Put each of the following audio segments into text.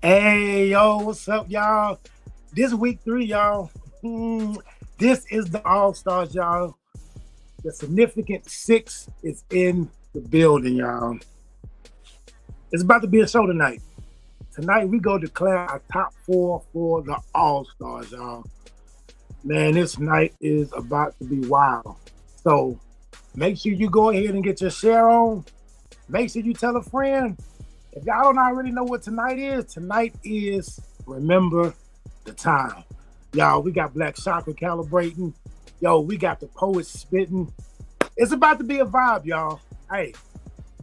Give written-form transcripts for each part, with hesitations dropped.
Hey, yo, what's up, y'all? This week three, y'all. This is the All Stars, y'all. The significant six is in the building, y'all. It's about to be a show tonight. Tonight, we go declare our top four for the All Stars, y'all. Man, this night is about to be wild. So make sure you go ahead and get your share on. Make sure you tell a friend. If y'all don't already know what tonight is Remember the Time. Y'all, we got Black Chakra calibrating. Yo, we got the poets spitting. It's about to be a vibe, y'all. Hey,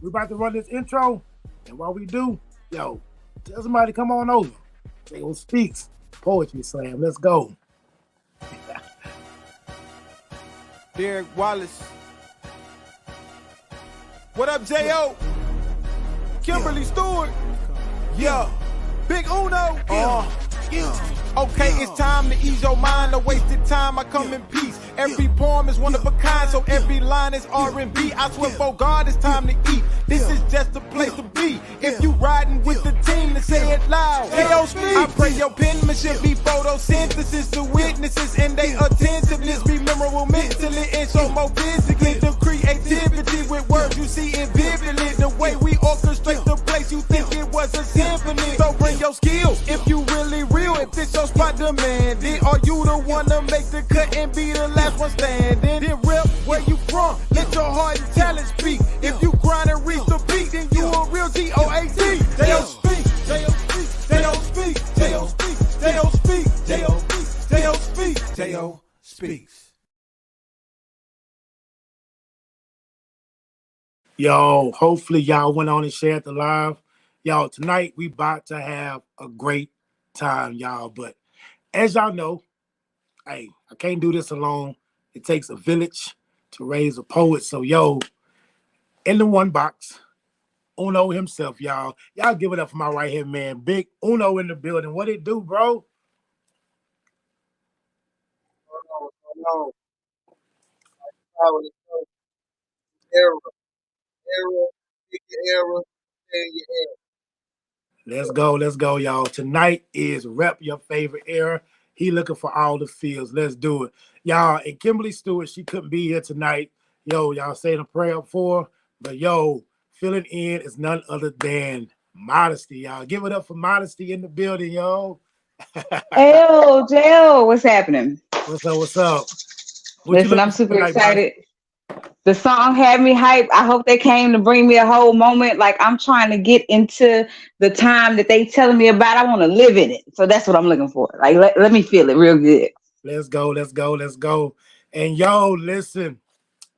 we about to run this intro. And while we do, yo, tell somebody to come on over. J.O. Speaks Poetry Slam. Let's go. Derek Wallace. What up, J.O.? Kimberly Stewart. Yeah. Big Uno. Okay, it's time to ease your mind. No wasted time, I come in peace. Every poem is one of a kind, so every line is R&B. I swear for God, it's time to eat. This is just the place to be. If you riding with the team, then say it loud. I pray your penmanship be photosynthesis. The witnesses and they attentiveness be memorable mentally and so more physically. The creativity with words you see it vividly. The way we orchestrate the place, you think it was a symphony. So bring your skills if you really real. If this your spot demanding, are you the one to make the cut and be the last one standing? Then rip where you from, let your heart and talent speak. If you grind and reach the peak, then you a real G-O-A-T. They don't speak, they don't speak, they don't speak, they don't speak, they don't speak, they don't speak, they don't speak, J.O. speaks. Yo, hopefully y'all went on and shared the live. Y'all, tonight we about to have a great time, y'all. But as y'all know, hey, I can't do this alone. It takes a village to raise a poet. So, yo, in the one box, Uno himself, y'all. Y'all give it up for my right hand man, Big Uno in the building. What it do, bro? No, power to go. Era, era, pick your era, stay in your era. Let's go, y'all. Tonight is Rep Your Favorite Era. He looking for all the fields. Let's do it. Y'all, and Kimberly Stewart, she couldn't be here tonight. Yo, y'all saying a prayer for her. But yo, filling in is none other than Modesty, y'all. Give it up for Modesty in the building, yo. Ayo, Jail, what's happening? What's up? What's up? What you Listen, I'm looking for super tonight, Modesty? excited. The song had me hyped. I hope they came to bring me a whole moment. Like I'm trying to get into the time that they telling me about. I want to live in it. So that's what I'm looking for. Like let me feel it real good. Let's go. Let's go. Let's go. And yo, listen,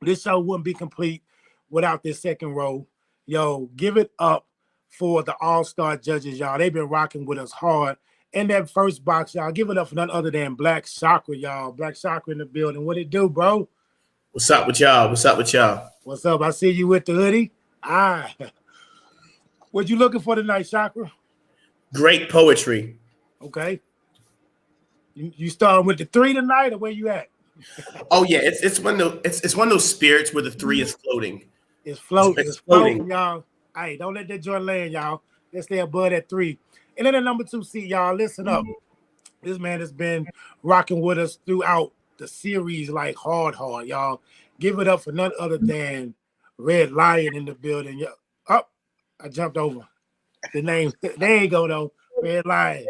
this show wouldn't be complete without this second row. Yo, give it up for the all-star judges, y'all. They've been rocking with us hard. In that first box, y'all, give it up for none other than Black Chakra, y'all. Black Chakra in the building. What it do, bro? What's up with y'all? What's up with y'all? What's up? I see you with the hoodie. Ah, what you looking for tonight, Chakra? Great poetry. Okay. You starting with the three tonight, or where you at? Oh yeah, it's one of those it's one of those spirits where the three is floating. It's floating. It's It's floating, floating. y'all. Hey, don't let that joint land, y'all. Let's stay above that three. And then the number two seat, y'all. Listen up. This man has been rocking with us throughout the series like hard, y'all. Give it up for none other than Red Lion in the building. Up, I jumped over the name. There you go, though. Red Lion.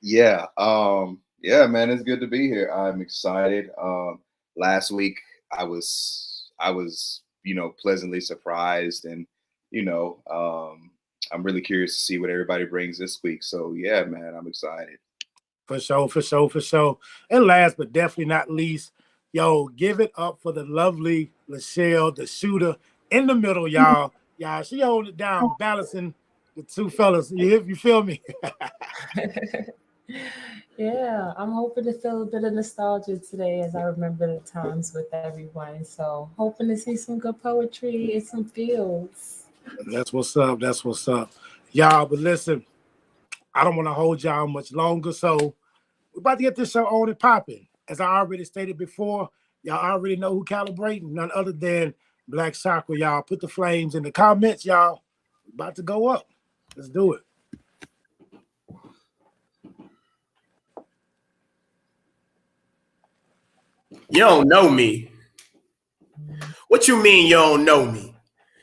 Yeah, man, it's good to be here. I'm excited. Last week I was pleasantly surprised, and you know, I'm really curious to see what everybody brings this week. So yeah, man, I'm excited. For sure, for sure, for sure. And last but definitely not least, yo, give it up for the lovely Lachelle, the shooter in the middle, y'all. Y'all, she holding it down, balancing the two fellas. You feel me? Yeah, I'm hoping to feel a bit of nostalgia today as I remember the times with everyone. So, hoping to see some good poetry and some feels. That's what's up. That's what's up. Y'all, but listen, I don't want to hold y'all much longer. So we're about to get this show on and popping. As I already stated before, y'all already know who calibrating, none other than Black Chakra, y'all. Put the flames in the comments, y'all. We're about to go up. Let's do it. You don't know me. What you mean you don't know me?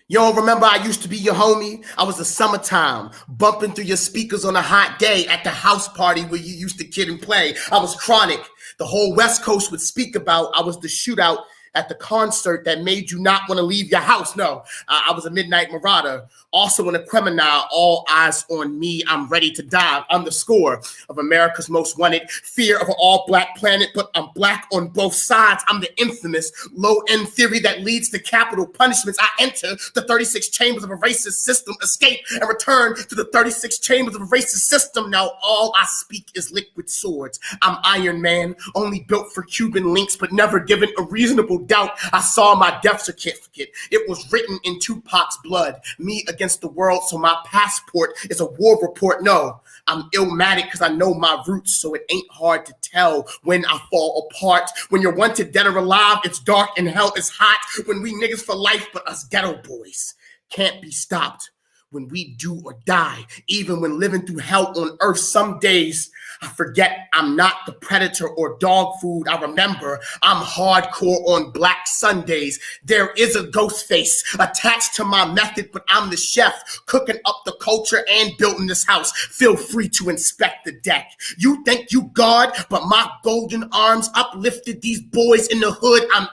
You don't remember I used to be your homie? I was the summertime, bumping through your speakers on a hot day at the house party where you used to kid and play. I was chronic. The whole West Coast would speak about. I was the shootout at the concert that made you not want to leave your house. No, I was a midnight marauder. Also in a criminal, all eyes on me. I'm ready to die. I'm the score of America's Most Wanted. Fear of an all-black planet, but I'm black on both sides. I'm the infamous low-end theory that leads to capital punishments. I enter the 36 chambers of a racist system, escape and return to the 36 chambers of a racist system. Now all I speak is liquid swords. I'm Iron Man, only built for Cuban links, but never given a reasonable doubt. I saw my death certificate. It was written in Tupac's blood. Me against the world, so my passport is a war report. No, I'm illmatic because I know my roots, so it ain't hard to tell when I fall apart. When you're wanted dead or alive, it's dark and hell is hot. When we niggas for life, but us ghetto boys can't be stopped. When we do or die, even when living through hell on earth, some days I forget I'm not the predator or dog food. I remember I'm hardcore on Black Sundays. There is a ghost face attached to my method, but I'm the chef cooking up the culture and building this house. Feel free to inspect the deck. You think you God, but my golden arms uplifted these boys in the hood. I'm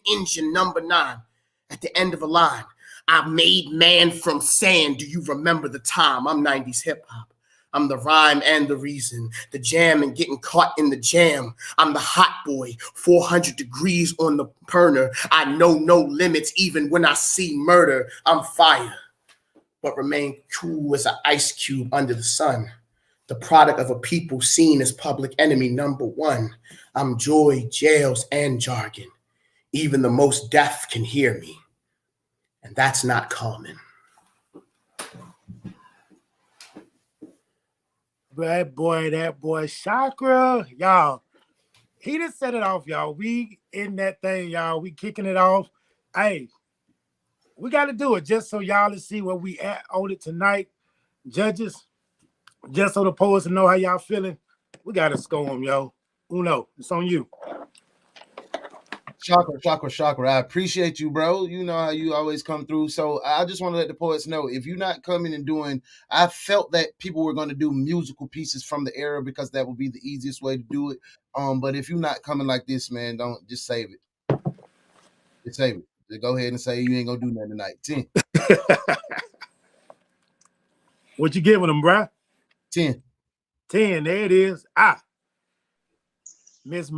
engine number 9 at the end of a line. I made man from sand. Do you remember the time? I'm 90s hip hop. I'm the rhyme and the reason, the jam and getting caught in the jam. I'm the hot boy, 400 degrees on the burner. I know no limits even when I see murder. I'm fire, but remain cool as an ice cube under the sun. The product of a people seen as public enemy number 1. I'm joy, jails, and jargon. Even the most deaf can hear me. And that's not common. That boy, Chakra, y'all. He just set it off, y'all. We in that thing, y'all. We kicking it off. Hey, we got to do it just so y'all to see where we at on it tonight. Judges, just so the poets know how y'all feeling. We got to score them, yo. Uno, it's on you. Chakra. I appreciate you, bro. You know how you always come through. So I just want to let the poets know, if you're not coming and doing, I felt that people were going to do musical pieces from the era because that would be the easiest way to do it. But if you're not coming like this, man, don't just save it. Just save it. Just go ahead and say you ain't gonna do nothing tonight. 10. What you giving them, bruh? 10. There it is. Miss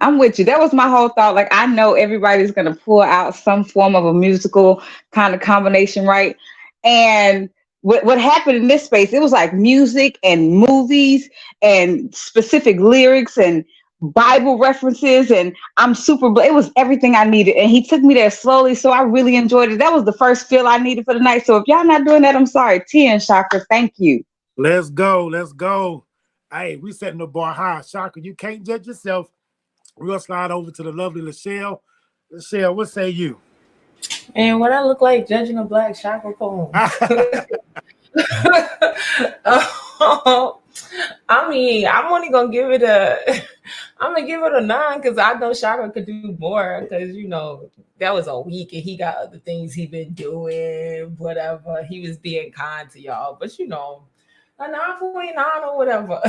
I'm with you. That was my whole thought. Like, I know everybody's going to pull out some form of a musical kind of combination, right? And what happened in this space, it was like music and movies and specific lyrics and Bible references. And it was everything I needed. And he took me there slowly. So I really enjoyed it. That was the first feel I needed for the night. So if y'all not doing that, I'm sorry. 10, Chakra. Thank you. Let's go. Hey, we setting the bar high. Chakra, you can't judge yourself. We're going to slide over to the lovely Lachelle. Lachelle, what say you? And what I look like judging a Black Chakra poem. I mean, I'm only going to give it a 9 because I know Chakra could do more because, you know, that was a week and he got other things he been doing, whatever. He was being kind to y'all, but, you know, a 9.9 or whatever.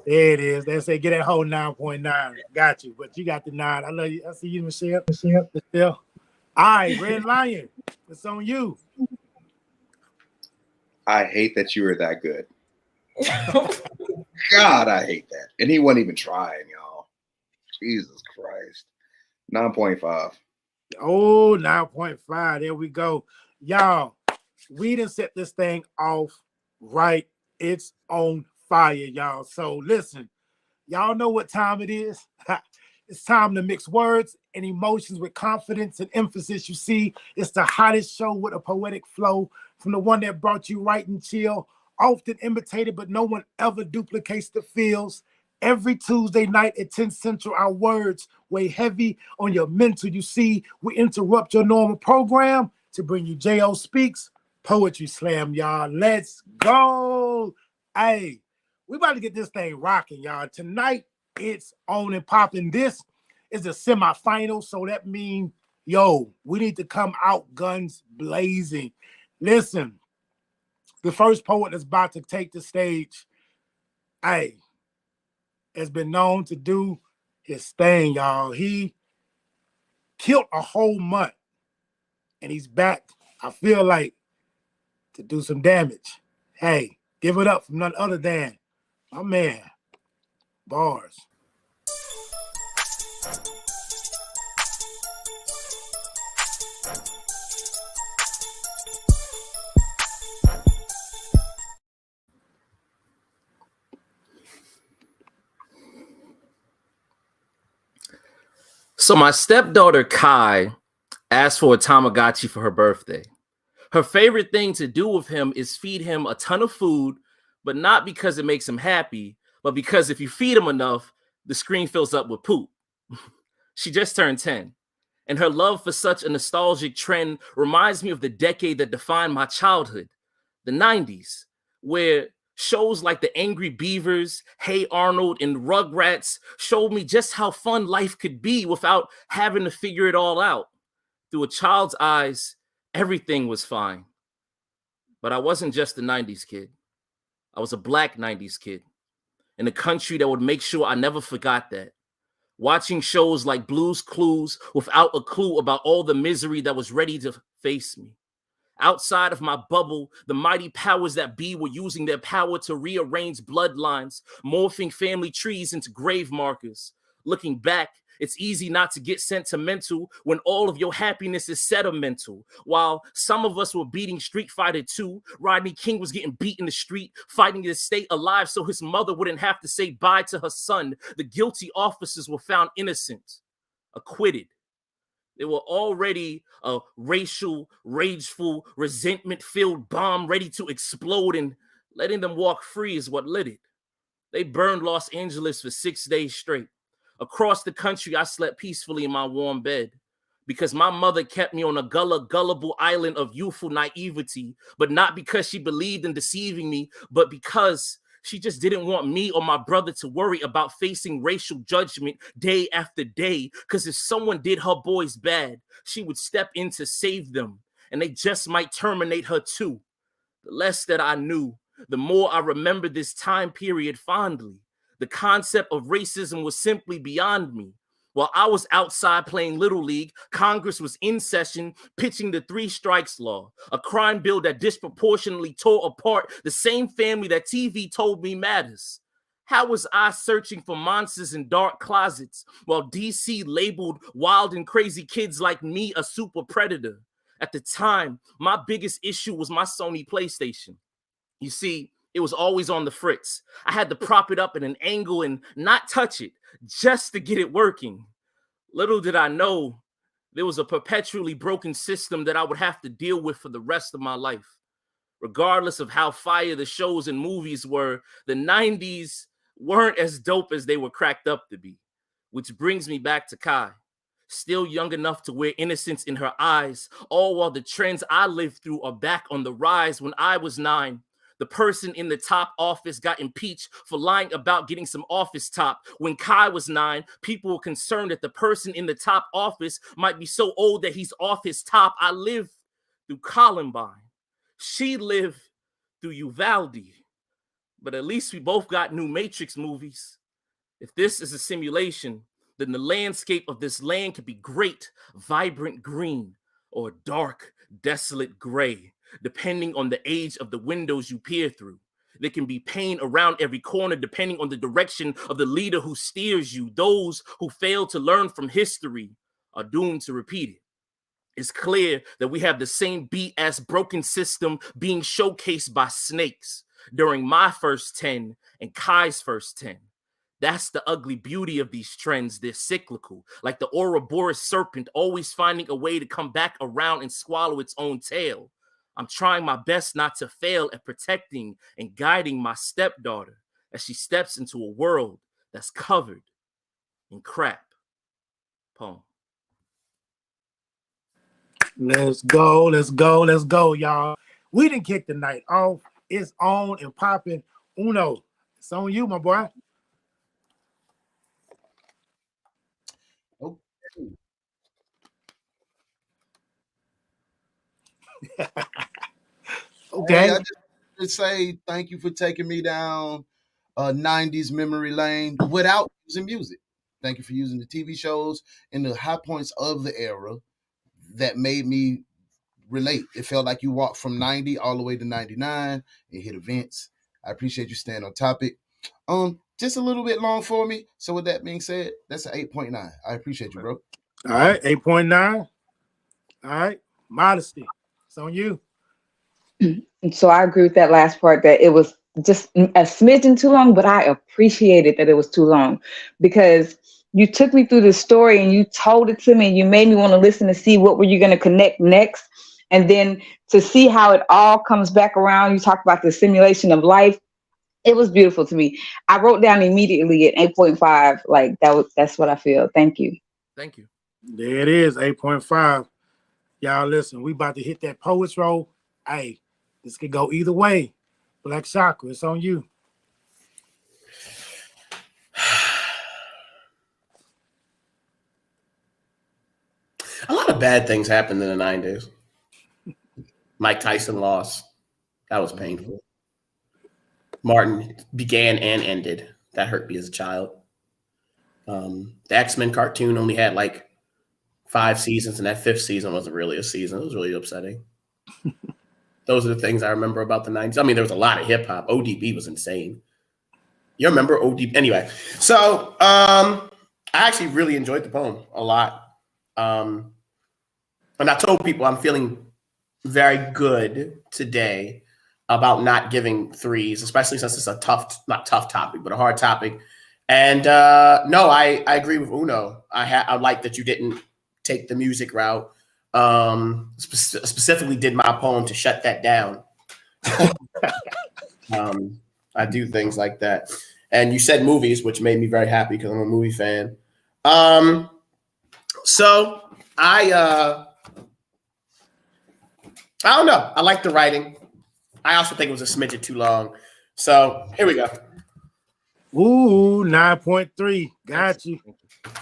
There it is. They say get that whole 9.9. Got you, but you got the 9. I love you. I see you, Michelle. All right, Red Lion, it's on you. I hate that you were that good. God, I hate that. And he wasn't even trying, y'all. Jesus Christ. 9.5. Oh, 9.5. There we go. Y'all, we done set this thing off right. It's on fire, y'all. So listen, y'all know what time it is. It's time to mix words and emotions with confidence and emphasis. You see, it's the hottest show with a poetic flow from the one that brought you right and chill, often imitated, but no one ever duplicates the feels. Every Tuesday night at 10 Central, our words weigh heavy on your mental. You see, we interrupt your normal program to bring you J.O. Speaks Poetry Slam, y'all. Let's go. Hey, we about to get this thing rocking, y'all. Tonight, It's on and popping. This is the semifinal, so that means, yo, we need to come out guns blazing. Listen, the first poet that's about to take the stage, hey, has been known to do his thing, y'all. He killed a whole month, and he's back, I feel like, to do some damage. Hey, give it up from none other than my man, Bars. So my stepdaughter Kai asked for a Tamagotchi for her birthday. Her favorite thing to do with him is feed him a ton of food, but not because it makes him happy, but because if you feed him enough, the screen fills up with poop. She just turned 10, and her love for such a nostalgic trend reminds me of the decade that defined my childhood, the 90s, where shows like The Angry Beavers, Hey Arnold, and Rugrats showed me just how fun life could be without having to figure it all out. Through a child's eyes, everything was fine. But I wasn't just a 90s kid. I was a Black 90s kid in a country that would make sure I never forgot that. Watching shows like Blue's Clues without a clue about all the misery that was ready to face me. Outside of my bubble, the mighty powers that be were using their power to rearrange bloodlines, morphing family trees into grave markers. Looking back, it's easy not to get sentimental when all of your happiness is sentimental. While some of us were beating Street Fighter 2, Rodney King was getting beat in the street, fighting to stay alive so his mother wouldn't have to say bye to her son. The guilty officers were found innocent, acquitted. They were already a racial, rageful, resentment-filled bomb ready to explode, and letting them walk free is what lit it. They burned Los Angeles for 6 days straight. Across the country, I slept peacefully in my warm bed because my mother kept me on a gullible island of youthful naivety, but not because she believed in deceiving me, but because she just didn't want me or my brother to worry about facing racial judgment day after day, because if someone did her boys bad, she would step in to save them, and they just might terminate her too. The less that I knew, the more I remembered this time period fondly. The concept of racism was simply beyond me. While I was outside playing Little League, Congress was in session pitching the 3 strikes law, a crime bill that disproportionately tore apart the same family that TV told me matters. How was I searching for monsters in dark closets while DC labeled wild and crazy kids like me a super predator? At the time, my biggest issue was my Sony PlayStation. You see, it was always on the fritz. I had to prop it up at an angle and not touch it just to get it working. Little did I know there was a perpetually broken system that I would have to deal with for the rest of my life. Regardless of how fire the shows and movies were, the 90s weren't as dope as they were cracked up to be. Which brings me back to Kai. Still young enough to wear innocence in her eyes, all while the trends I lived through are back on the rise. When I was 9, the person in the top office got impeached for lying about getting some office top. When Kai was 9, people were concerned that the person in the top office might be so old that he's off his top. I lived through Columbine. She lived through Uvalde. But at least we both got new Matrix movies. If this is a simulation, then the landscape of this land could be great, vibrant green, or dark, desolate gray, depending on the age of the windows you peer through. There can be pain around every corner depending on the direction of the leader who steers you. Those who fail to learn from history are doomed to repeat it. It's clear that we have the same BS broken system being showcased by snakes during my first 10 and Kai's first 10. That's the ugly beauty of these trends. They're cyclical, like the Ouroboros serpent always finding a way to come back around and swallow its own tail. I'm trying my best not to fail at protecting and guiding my stepdaughter as she steps into a world that's covered in crap. Poem. Let's go, let's go, let's go, y'all. We didn't kick the night off. It's on and popping. Uno, it's on you, my boy. Okay. Hey, I just want to say thank you for taking me down a 90s memory lane without using music. Thank you for using the TV shows and the high points of the era that made me relate. It felt like you walked from 90 all the way to 99 and hit events. I appreciate you staying on topic. Just a little bit long for me. So with that being said, that's an 8.9. I appreciate you, bro. All right, 8.9. All right, modesty. It's on you. So I agree with that last part, that it was just a smidgen too long, but I appreciated that it was too long, because you took me through the story and you told it to me and you made me want to listen to see what were you going to connect next. And then to see how it all comes back around. You talk about the simulation of life. It was beautiful to me. I wrote down immediately at 8.5. Like that's what I feel. Thank you. Thank you. There it is, 8.5. Y'all listen, we about to hit that poets roll. Hey, this could go either way. Black Chakra, it's on you. A lot of bad things happened in the 90s. Mike Tyson lost. That was painful. Martin began and ended. That hurt me as a child. The X-Men cartoon only had like 5 seasons, and that 5th season wasn't really a season. It was really upsetting. Those are the things I remember about the 90s. I mean, there was a lot of hip-hop. ODB was insane. You remember ODB? Anyway, so I actually really enjoyed the poem a lot. And I told people I'm feeling very good today about not giving 3s, especially since it's a not tough topic, but a hard topic. And no, I agree with Uno. I like that you didn't take the music route. Specifically did my poem to shut that down. I do things like that. And you said movies, which made me very happy because I'm a movie fan. So I don't know. I like the writing. I also think it was a smidget too long. So here we go. Ooh, 9.3. Got you.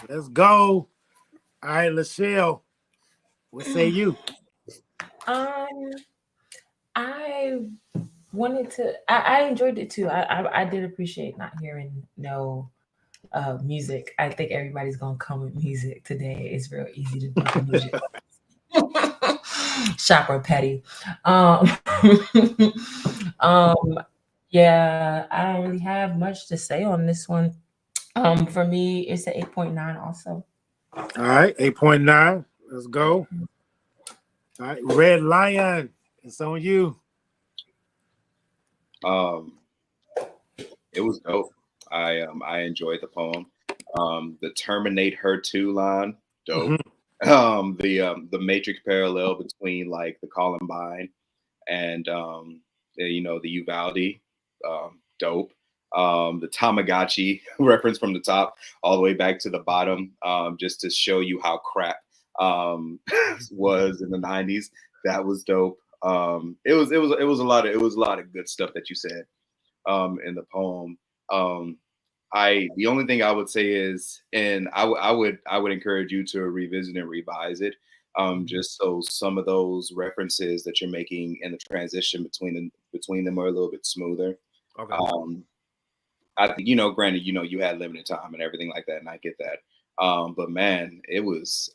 Let's go. All right, Lachelle. What say you? I wanted to. I enjoyed it too. I did appreciate not hearing no music. I think everybody's gonna come with music today. It's real easy to do the music. Chakra petty. Yeah, I don't really have much to say on this one. For me, it's an 8.9 also. All right, 8.9. Let's go. All right, Red Lion. It's on you. It was dope. I enjoyed the poem. The Terminate Her 2 line, dope. Mhm. The Matrix parallel between like the Columbine and the Uvalde, dope. The Tamagotchi reference from the top all the way back to the bottom, just to show you how crap was in the 90s. That was dope. It was a lot of good stuff that you said in the poem. The only thing I would say is, and I would encourage you to revisit and revise it, just so some of those references that you're making in the transition between them are a little bit smoother. Okay. I think, granted, you had limited time and everything like that, and I get that. But man, it was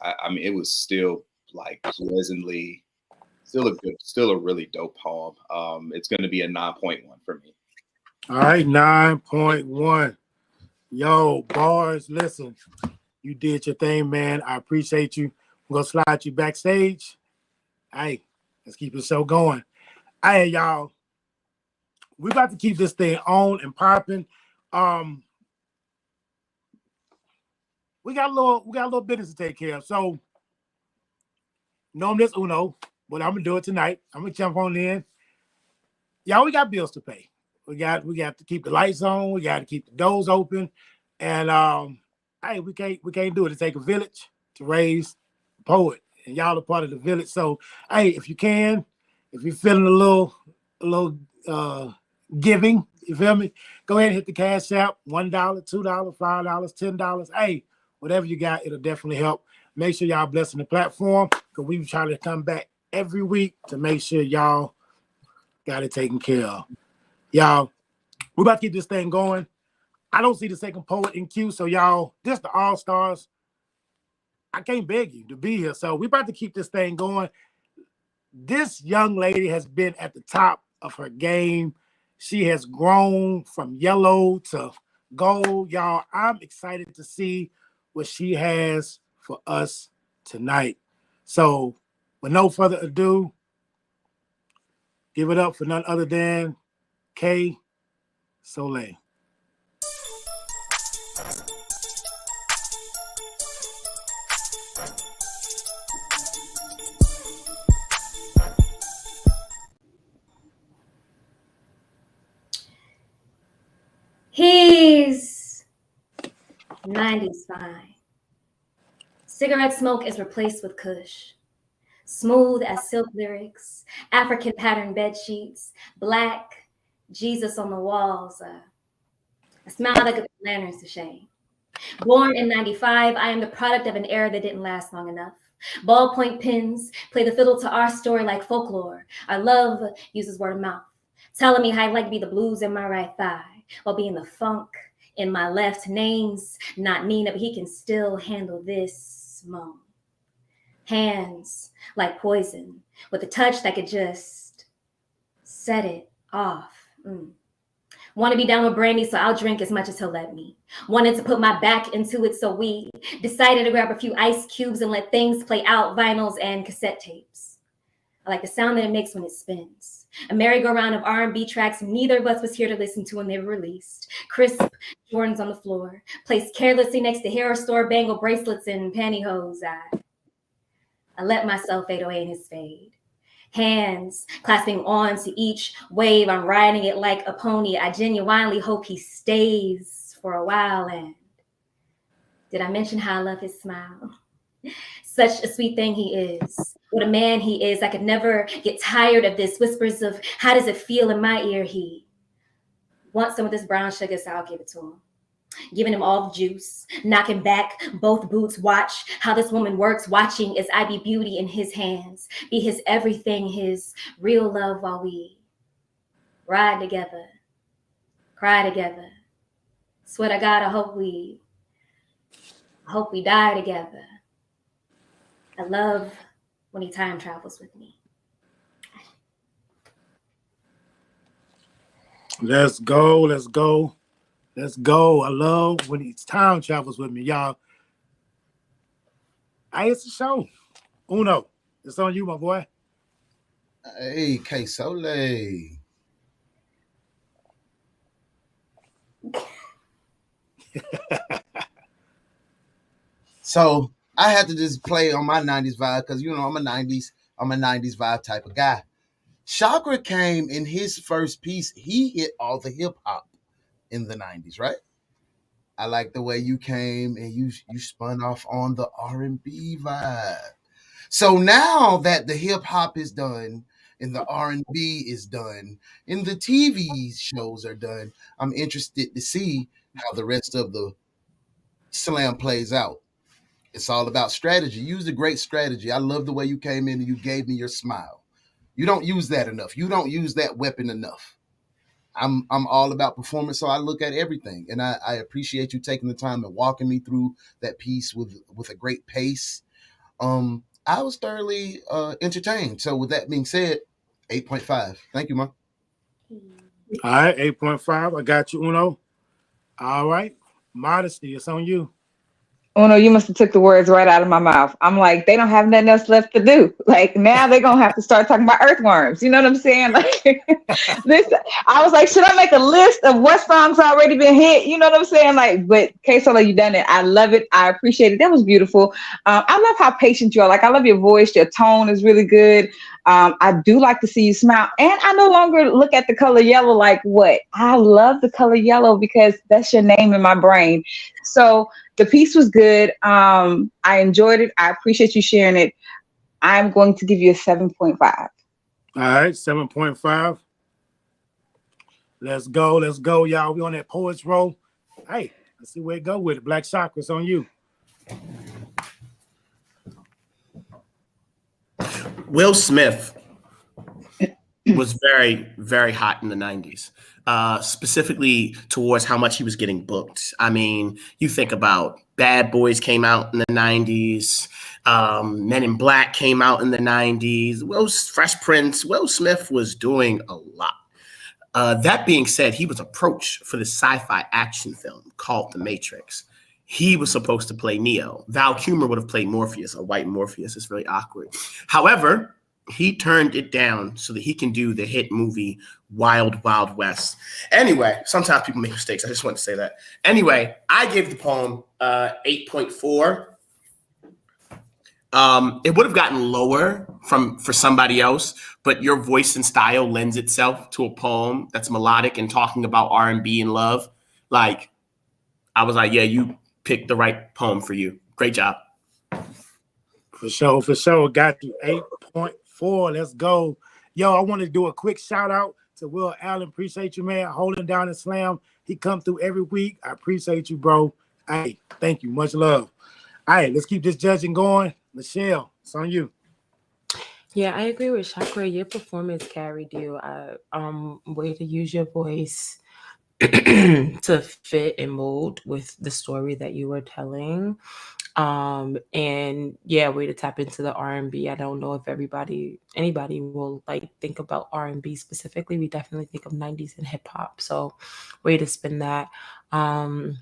still like pleasantly, still a really dope poem. It's going to be a 9.1 for me. All right, 9.1. Yo, bars, listen, you did your thing, man. I appreciate you. I'm going to slide you backstage. Hey, let's keep the show going. Hey, y'all, we're about to keep this thing on and popping. We got a little business to take care of. So, this Uno, but I'm going to do it tonight. I'm going to jump on in. Y'all, we got bills to pay. We got to keep the lights on. We got to keep the doors open, and hey, we can't do it. It takes a village to raise a poet, and y'all are part of the village. So, hey, if you're feeling a little giving, you feel me? Go ahead and hit the Cash App. $1, $2, $5, $10. Hey, whatever you got, it'll definitely help. Make sure y'all blessing the platform because we try to come back every week to make sure y'all got it taken care of. Y'all, we're about to keep this thing going. I don't see the second poet in queue, so y'all, just the all-stars. I can't beg you to be here, so we're about to keep this thing going. This young lady has been at the top of her game. She has grown from yellow to gold. Y'all, I'm excited to see what she has for us tonight. So, with no further ado, give it up for none other than Kay Soleil. He's 90s fine. Cigarette smoke is replaced with kush. Smooth as silk lyrics, African pattern bed sheets, black Jesus on the walls, a smile that could put lanterns to shame. Born in 95, I am the product of an era that didn't last long enough. Ballpoint pens play the fiddle to our story like folklore. Our love uses word of mouth, telling me how I like to be the blues in my right thigh while being the funk in my left. Name's not Nina, but he can still handle this moan. Hands like poison with a touch that could just set it off. Want to be down with Brandy, so I'll drink as much as he'll let me. Wanted to put my back into it, so we decided to grab a few ice cubes and let things play out, vinyls and cassette tapes. I like the sound that it makes when it spins. A merry-go-round of R&B tracks neither of us was here to listen to when they were released. Crisp Jordans on the floor, placed carelessly next to hair store bangle bracelets and pantyhose. I let myself fade away in his fade. Hands clasping on to each wave. I'm riding it like a pony. I genuinely hope he stays for a while. And did I mention how I love his smile? Such a sweet thing he is. What a man he is. I could never get tired of this. Whispers of how does it feel in my ear. He wants some of this brown sugar, so I'll give it to him. Giving him all the juice, knocking back both boots. Watch how this woman works, watching as I be beauty in his hands, be his everything, his real love while we ride together, cry together. Swear to God, I hope we die together. I love when he time travels with me. Let's go, let's go. Let's go. I love when he time travels with me, y'all. It's the show. Uno, it's on you, my boy. Hey, Kay Soleil. So I had to just play on my 90s vibe because I'm a 90s vibe type of guy. Chakra came in his first piece, he hit all the hip hop in the 90s, right? I like the way you came and you spun off on the R&B vibe. So now that the hip hop is done and the R&B is done and the TV shows are done, I'm interested to see how the rest of the slam plays out. It's all about strategy. You used a great strategy. I love the way you came in and you gave me your smile. You don't use that enough. You don't use that weapon enough. I'm all about performance, so I look at everything, and I appreciate you taking the time and walking me through that piece with a great pace. I was thoroughly entertained. So with that being said, 8.5. Thank you, man. All right, 8.5. I got you, Uno. All right, Modesty, it's on you. Uno, you must have took the words right out of my mouth. I'm like, they don't have nothing else left to do. Like, now they're going to have to start talking about earthworms. You know what I'm saying? Like, this, I was like, should I make a list of what songs already been hit? You know what I'm saying? Like, but Kay Soleil, you done it. I love it. I appreciate it. That was beautiful. I love how patient you are. Like, I love your voice. Your tone is really good. I do like to see you smile. And I no longer look at the color yellow like what? I love the color yellow because that's your name in my brain. So the piece was good. I enjoyed it. I appreciate you sharing it. I'm going to give you a 7.5. All right, 7.5. Let's go, y'all. We on that Poets Roll. Hey, let's see where it go with it. Black Chakra, it's on you. Will Smith was very, very hot in the 90s, specifically towards how much he was getting booked. I mean, you think about Bad Boys came out in the 90s. Men in Black came out in the 90s. Fresh Prince. Will Smith was doing a lot. That being said, he was approached for the sci-fi action film called The Matrix. He was supposed to play Neo. Val Kilmer would have played Morpheus, a white Morpheus. It's really awkward. However, he turned it down so that he can do the hit movie Wild Wild West. Anyway, sometimes people make mistakes. I just want to say that. Anyway, I gave the poem 8.4. It would have gotten lower for somebody else, but your voice and style lends itself to a poem that's melodic and talking about R&B and love. Like, I was like, yeah, you picked the right poem for you. Great job. For sure. Got you. 8.4. Let's go. Yo, I want to do a quick shout out to Will Allen. Appreciate you, man. Holding down the slam. He come through every week. I appreciate you, bro. Hey, thank you. Much love. All right, let's keep this judging going. Michelle, it's on you. Yeah, I agree with Chakra. Your performance carried you. Way to use your voice to fit and mold with the story that you were telling. And yeah, way to tap into the R&B. I don't know if anybody will like think about R&B specifically. We definitely think of 90s and hip hop. So way to spin that. I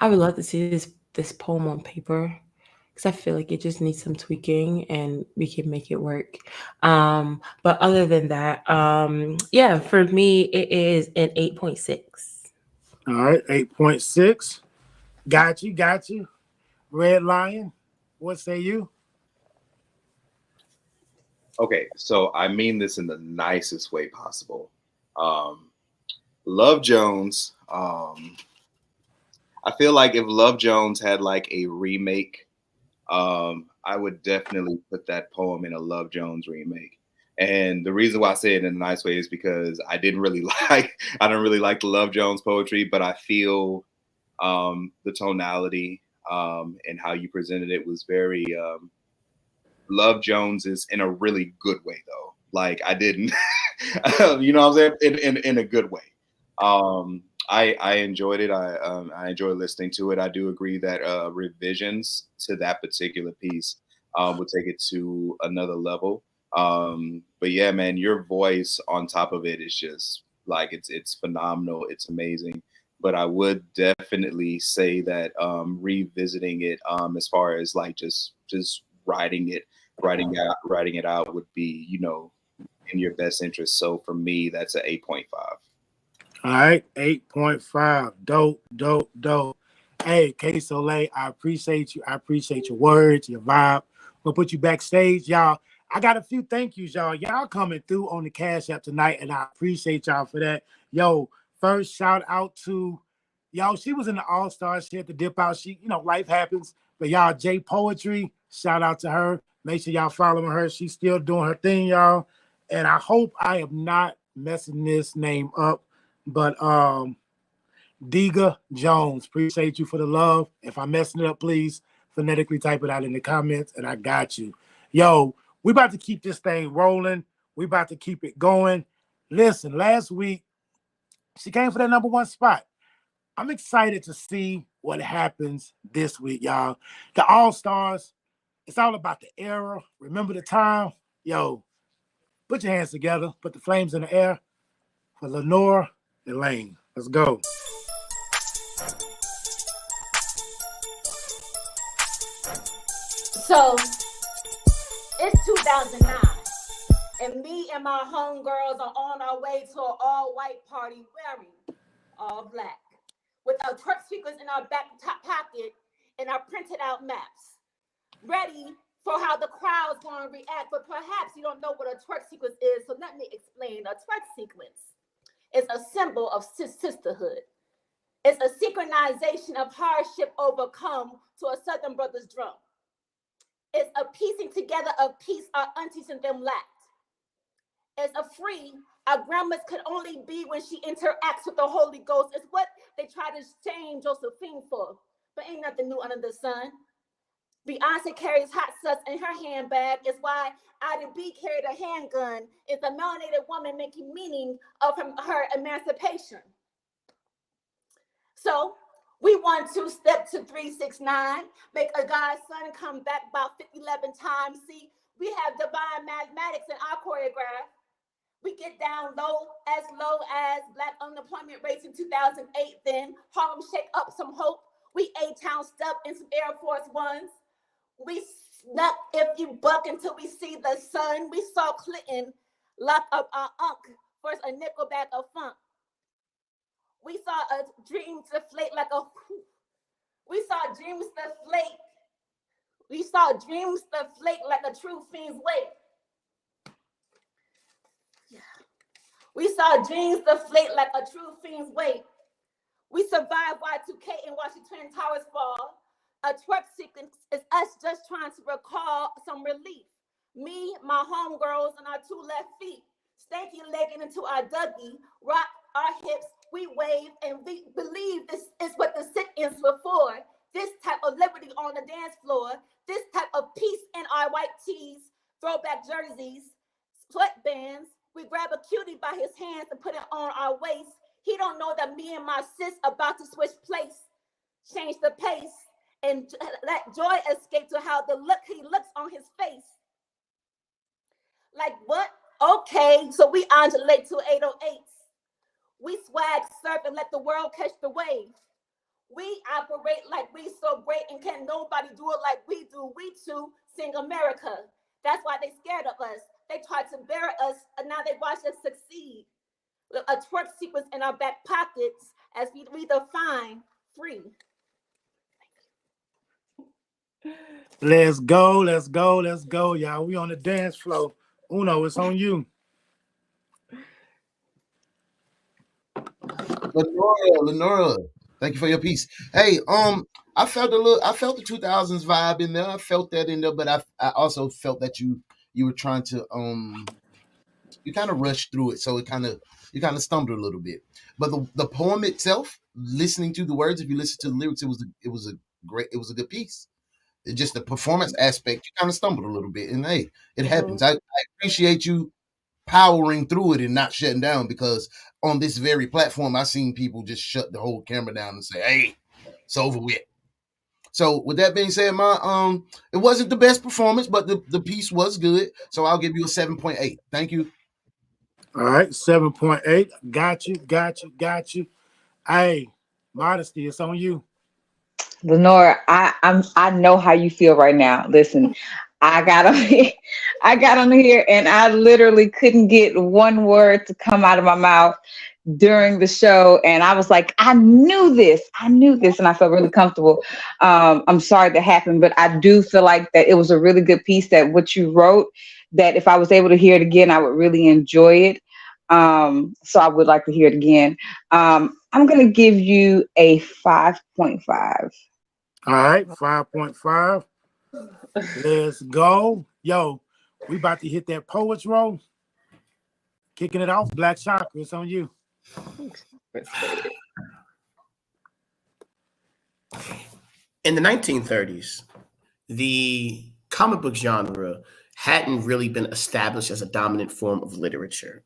would love to see this poem on paper, because I feel like it just needs some tweaking and we can make it work. But other than that, yeah, for me, it is an 8.6. All right, 8.6. Got you. Red Lion, what say you? Okay, so I mean this in the nicest way possible. Love Jones. I feel like if Love Jones had like a remake, I would definitely put that poem in a Love Jones remake. And the reason why I say it in a nice way is because I don't really like the Love Jones poetry, but I feel the tonality and how you presented it was very Love Jones is in a really good way though. Like I didn't, you know what I'm saying? In a good way. I enjoyed it. I enjoyed listening to it. I do agree that revisions to that particular piece would take it to another level. But yeah, man, your voice on top of it is just like it's phenomenal. It's amazing. But I would definitely say that revisiting it as far as like just writing it out would be, you know, in your best interest. So for me, that's an 8.5. All right, 8.5. Dope. Hey, K Soleil, I appreciate you. I appreciate your words, your vibe. We'll put you backstage, y'all. I got a few thank yous, y'all. Y'all coming through on the Cash App tonight, and I appreciate y'all for that. Yo, first shout out to y'all. She was in the All-Stars. She had to dip out. She, you know, life happens. But y'all, J Poetry, shout out to her. Make sure y'all following her. She's still doing her thing, y'all. And I hope I am not messing this name up. But Diga Jones, appreciate you for the love. If I'm messing it up, please phonetically type it out in the comments, and I got you. Yo, we about to keep this thing rolling. We about to keep it going. Listen, last week, she came for that #1 spot. I'm excited to see what happens this week, y'all. The All-Stars, it's all about the era. Remember the time? Yo, put your hands together. Put the flames in the air for Lenore and Lane. Let's go. So it's 2009, and me and my homegirls are on our way to an all-white party wearing all black, with our twerk speakers in our back pocket and our printed out maps, ready for how the crowd's going to react. But perhaps you don't know what a twerk sequence is, so let me explain. A twerk sequence is a symbol of sisterhood. It's a synchronization of hardship overcome to a Southern Brothers drum. It's a piecing together of peace our aunties and them lacked. It's a free our grandmas could only be when she interacts with the Holy Ghost. It's what they try to shame Josephine for, but ain't nothing new under the sun. Beyonce carries hot sauce in her handbag. Is why Ida B carried a handgun. Is a melanated woman making meaning of her emancipation. So we want to step to 369, make a God's son come back about 11 times. See, we have divine mathematics in our choreograph. We get down low as Black unemployment rates in 2008. Then Harlem shake up some hope. We A-Town step in some Air Force Ones. We snuck if you buck until we see the sun. We saw Clinton lock up our unk for a nickel bag of funk. We saw a dream deflate like a. We saw dreams deflate. We saw dreams deflate like a true fiend's weight. Yeah. We saw dreams deflate like a true fiend's weight. We survived Y2K and watched the Twin Towers fall. A twerk sequence is us just trying to recall some relief. Me, my homegirls, and our two left feet. Stanky legging into our Dougie, rock our hips, we wave, and we believe this is what the sit-ins were for. This type of liberty on the dance floor, this type of peace in our white tees, throwback jerseys, sweatbands. We grab a cutie by his hands and put it on our waist. He don't know that me and my sis about to switch place, change the pace, and let joy escape to how the look he looks on his face. Like what? Okay, so we undulate to 808s. We swag, surf, and let the world catch the wave. We operate like we so great and can't nobody do it like we do. We too sing America. That's why they scared of us. They tried to bury us, and now they watch us succeed. A twerk sequence in our back pockets as we redefine free. Let's go, let's go, let's go, y'all. We on the dance floor. Uno, it's on you. Lenora, thank you for your piece. Hey, I felt the 2000s vibe in there. I felt that in there, but I also felt that you were trying to you kind of rushed through it, so you kind of stumbled a little bit. But the poem itself, listening to the words, if you listen to the lyrics, it was a good piece. It's just the performance aspect, you kind of stumbled a little bit, and hey, it happens. I appreciate you powering through it and not shutting down, because on this very platform, I've seen people just shut the whole camera down and say, "Hey, it's over with." So with that being said, it wasn't the best performance, but the piece was good. So I'll give you a 7.8. Thank you. All right, 7.8. Got you. Hey, Modesty, it's on you. Lenora, I know how you feel right now. Listen, I got on here and I literally couldn't get one word to come out of my mouth during the show, and I was like, I knew this, and I felt really comfortable. I'm sorry that happened, but I do feel like that it was a really good piece, that what you wrote, that if I was able to hear it again, I would really enjoy it. So I would like to hear it again. I'm gonna give you a 5.5. All right, 5.5. Let's go. Yo, we about to hit that poets roll. Kicking it off, Black Chakra, it's on you. In the 1930s, the comic book genre hadn't really been established as a dominant form of literature.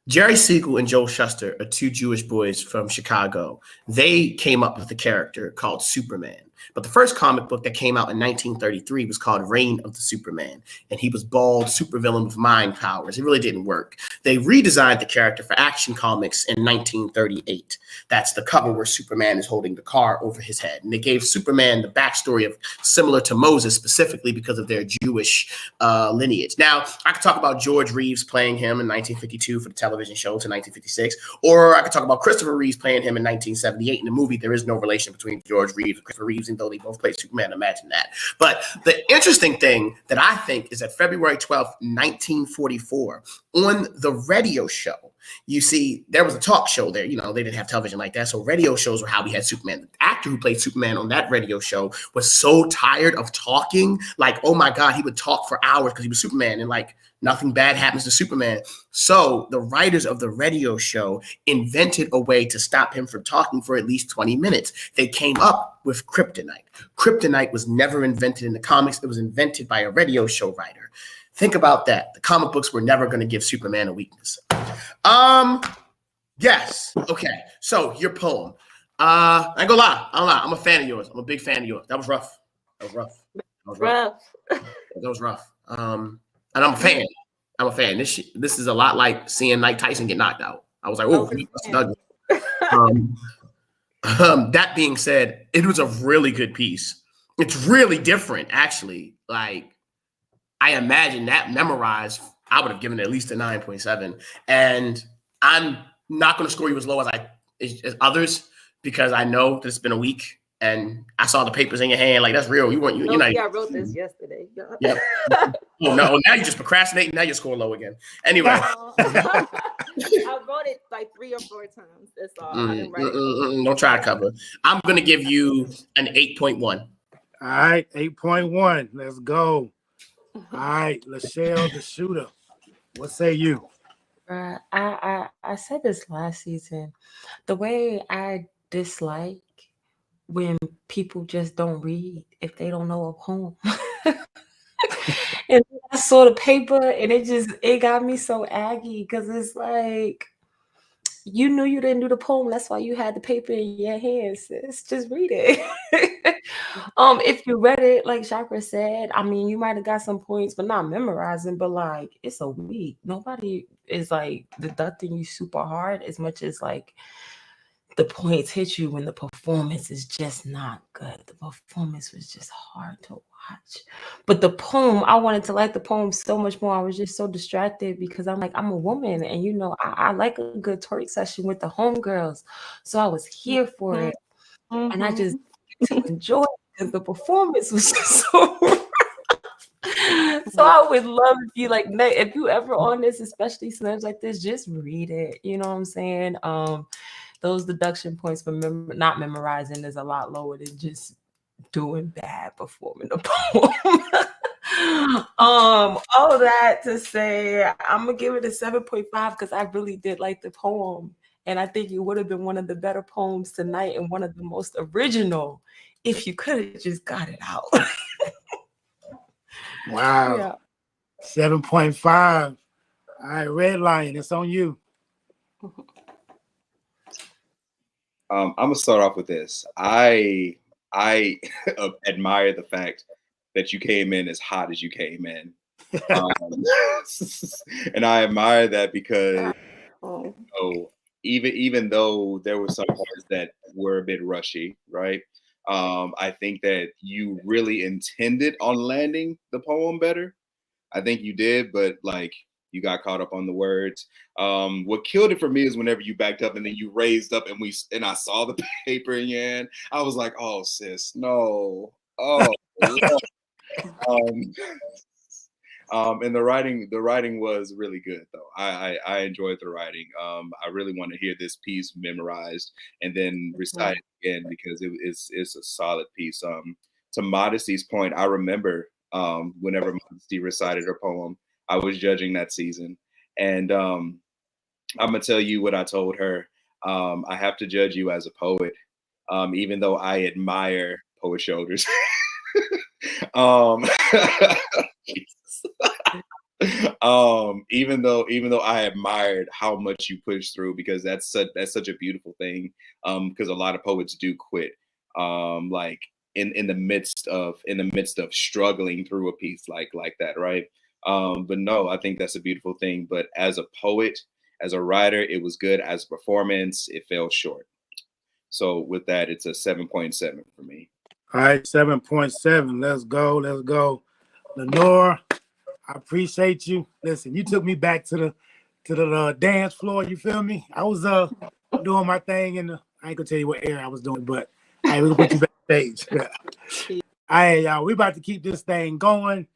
Jerry Siegel and Joel Shuster are two Jewish boys from Chicago. They came up with a character called Superman. But the first comic book that came out in 1933 was called Reign of the Superman. And he was bald, supervillain with mind powers. It really didn't work. They redesigned the character for Action Comics in 1938. That's the cover where Superman is holding the car over his head. And they gave Superman the backstory of similar to Moses, specifically because of their Jewish lineage. Now, I could talk about George Reeves playing him in 1952 for the television show to 1956. Or I could talk about Christopher Reeves playing him in 1978. In the movie, there is no relation between George Reeves and Christopher Reeves, though they both played Superman. Imagine that. But the interesting thing that I think is that February 12th, 1944, on the radio show, you see, there was a talk show there. You know, they didn't have television like that. So radio shows were how we had Superman. The actor who played Superman on that radio show was so tired of talking. Like, oh my God, he would talk for hours because he was Superman. And like, Nothing bad happens to Superman. So the writers of the radio show invented a way to stop him from talking for at least 20 minutes. They came up with kryptonite. Kryptonite was never invented in the comics. It was invented by a radio show writer. Think about that. The comic books were never going to give Superman a weakness. Yes. Okay. So your poem. I ain't gonna lie. I'm a fan of yours. I'm a big fan of yours. That was rough. That was rough. And I'm a fan. This is a lot like seeing Mike Tyson get knocked out. I was like, oh, that being said, it was a really good piece. It's really different, actually. Like, I imagine that memorized, I would have given it at least a 9.7. And I'm not going to score you as low as others because I know this has been a week. And I saw the papers in your hand, like that's real. You know. I wrote this yesterday. Yep. Oh no, now you're just procrastinating. Now you score low again. Anyway, I wrote it like 3 or 4 times. That's all. I didn't write it. Don't try to cover. I'm gonna give you an 8.1. All right, 8.1. Let's go. All right, Lachelle the shooter. What say you? I said this last season. The way I dislike when people just don't read if they don't know a poem. And I saw the paper and it got me so aggy because it's like, you knew you didn't do the poem. That's why you had the paper in your hands. Just read it. If you read it, like Chakra said, I mean, you might have got some points, but not memorizing, but like, it's a week. Nobody is like deducting you super hard as much as like, the points hit you when the performance is just not good. The performance was just hard to watch. But the poem, I wanted to like the poem so much more. I was just so distracted because I'm like, I'm a woman. And, you know, I like a good twerk session with the homegirls. So I was here for it. And I just to enjoy it because the performance was just so So I would love if you like, if you ever on this, especially slams like this, just read it. You know what I'm saying? Those deduction points for not memorizing is a lot lower than just doing bad performing the poem. All that to say, I'm gonna give it a 7.5 because I really did like the poem, and I think it would have been one of the better poems tonight and one of the most original if you could have just got it out. Wow. Yeah. 7.5. All right, Red Lion, it's on you. I'm gonna start off with this. I admire the fact that you came in as hot as you came in, and I admire that because even though there were some parts that were a bit rushy, right? I think that you really intended on landing the poem better. I think you did, but like you got caught up on the words. What killed it for me is whenever you backed up and then you raised up and I saw the paper in your hand. I was like, oh sis, no. Oh and the writing was really good though. I enjoyed the writing. I really want to hear this piece memorized and then recite it again because it's a solid piece. To Modesty's point, I remember whenever Modesty recited her poem, I was judging that season, and I'm gonna tell you what I told her. I have to judge you as a poet, even though I admire Poet Shoulders. Even though I admired how much you pushed through, because that's such a beautiful thing. Because a lot of poets do quit, like in the midst of struggling through a piece like that, right? But no, I think that's a beautiful thing. But as a poet, as a writer, it was good. As a performance, it fell short. So with that, it's a 7.7 for me. All right, 7.7. Let's go. Lenore, I appreciate you. Listen, you took me back to the dance floor. You feel me? I was doing my thing I ain't gonna tell you what era I was doing, but hey, we're gonna put you backstage. Hey, y'all, we about to keep this thing going.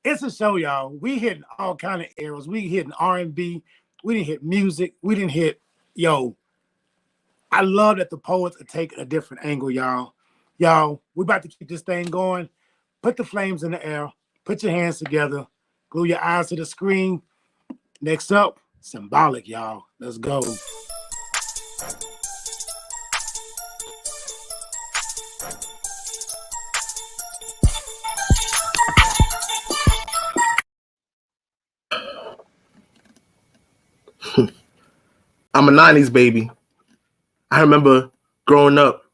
It's a show, y'all. We hitting all kind of eras. We hitting R&B. We didn't hit music. We didn't hit, I love that the poets are taking a different angle, y'all. Y'all, we about to keep this thing going. Put the flames in the air. Put your hands together. Glue your eyes to the screen. Next up, Symbolic, y'all. Let's go. I'm a 90s baby. I remember growing up.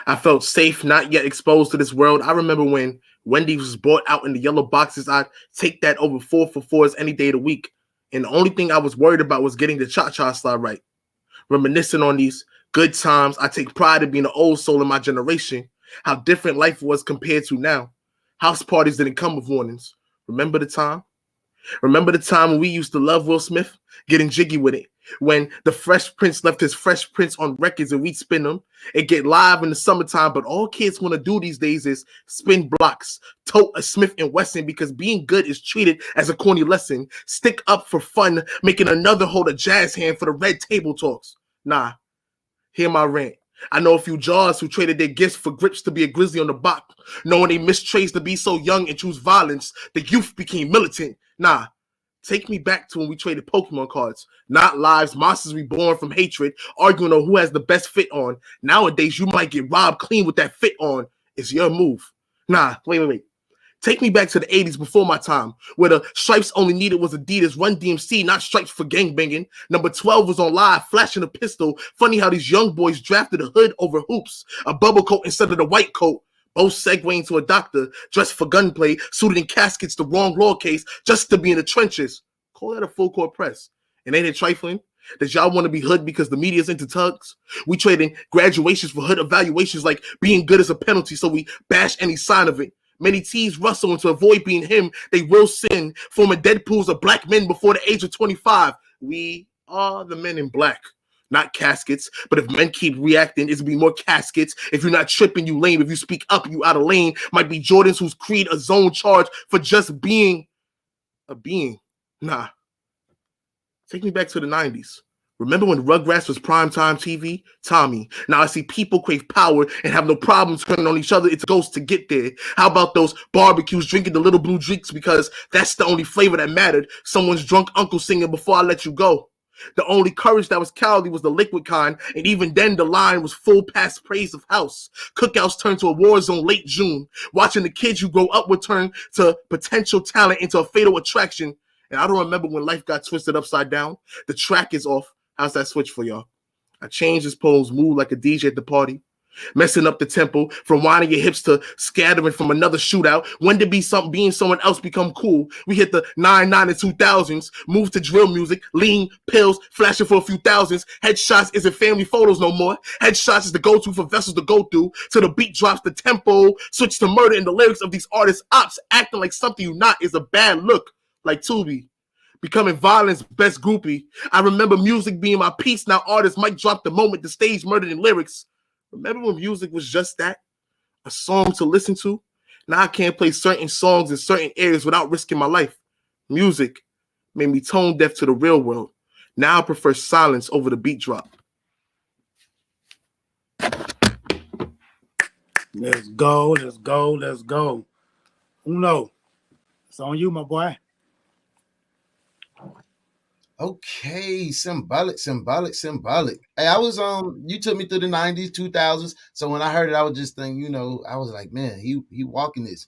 I felt safe, not yet exposed to this world. I remember when Wendy's was brought out in the yellow boxes. I'd take that over 4 for $4s any day of the week. And the only thing I was worried about was getting the cha-cha slide right. Reminiscing on these good times, I take pride in being an old soul in my generation. How different life was compared to now. House parties didn't come with warnings. Remember the time? Remember the time when we used to love Will Smith? Getting jiggy with it. When the Fresh Prince left his Fresh Prince on records and we'd spin them. It get live in the summertime, but all kids want to do these days is spin blocks, tote a Smith & Wesson because being good is treated as a corny lesson. Stick up for fun, making another hold a jazz hand for the red table talks. Nah, hear my rant. I know a few jaws who traded their gifts for grips to be a grizzly on the block. Knowing they mistraced to be so young and choose violence, the youth became militant. Nah, take me back to when we traded Pokemon cards. Not lives, monsters reborn from hatred, arguing on who has the best fit on. Nowadays, you might get robbed clean with that fit on. It's your move. Nah, wait. Take me back to the 80s before my time, where the stripes only needed was Adidas, Run DMC, not stripes for gangbanging. Number 12 was on live, flashing a pistol. Funny how these young boys drafted a hood over hoops, a bubble coat instead of the white coat. Both segueing to a doctor, dressed for gunplay, suited in caskets, the wrong law case, just to be in the trenches. Call that a full court press. And ain't it trifling? Does y'all want to be hood because the media's into tugs? We trading graduations for hood evaluations like being good is a penalty, so we bash any sign of it. Many T's rustle, and to avoid being him, they will sin, forming dead pools of black men before the age of 25. We are the men in black. Not caskets, but if men keep reacting, it's be more caskets. If you're not tripping, you lame. If you speak up, you out of lane. Might be Jordans who's creed a zone charge for just being a being. Nah. Take me back to the 90s. Remember when Rugrats was primetime TV? Tommy. Now I see people crave power and have no problem turning on each other. It's ghosts to get there. How about those barbecues drinking the little blue drinks because that's the only flavor that mattered? Someone's drunk uncle singing Before I Let You Go. The only courage that was cowardly was the liquid kind, and even then the line was full past praise of house. Cookouts turned to a war zone late June. Watching the kids you grow up with turn to potential talent into a fatal attraction. And I don't remember when life got twisted upside down. The track is off. How's that switch for y'all? I changed his pose, move like a DJ at the party. Messing up the tempo, from winding your hips to scattering from another shootout. When did being someone else become cool? We hit the 99 and 2000s, moved to drill music, lean, pills, flashing for a few thousands. Headshots isn't family photos no more. Headshots is the go-to for vessels to go through. Till the beat drops, the tempo switch to murder in the lyrics of these artists. Ops acting like something you not is a bad look, like Tubi. Becoming violence best groupie. I remember music being my piece. Now artists might drop the moment the stage murdered in lyrics. Remember when music was just that? A song to listen to? Now I can't play certain songs in certain areas without risking my life. Music made me tone deaf to the real world. Now I prefer silence over the beat drop. Let's go. Uno, it's on you, my boy. Okay, symbolic. Hey, I was you took me through the 90s, 2000s. So when I heard it, I was just thinking, I was like, man, he walking this.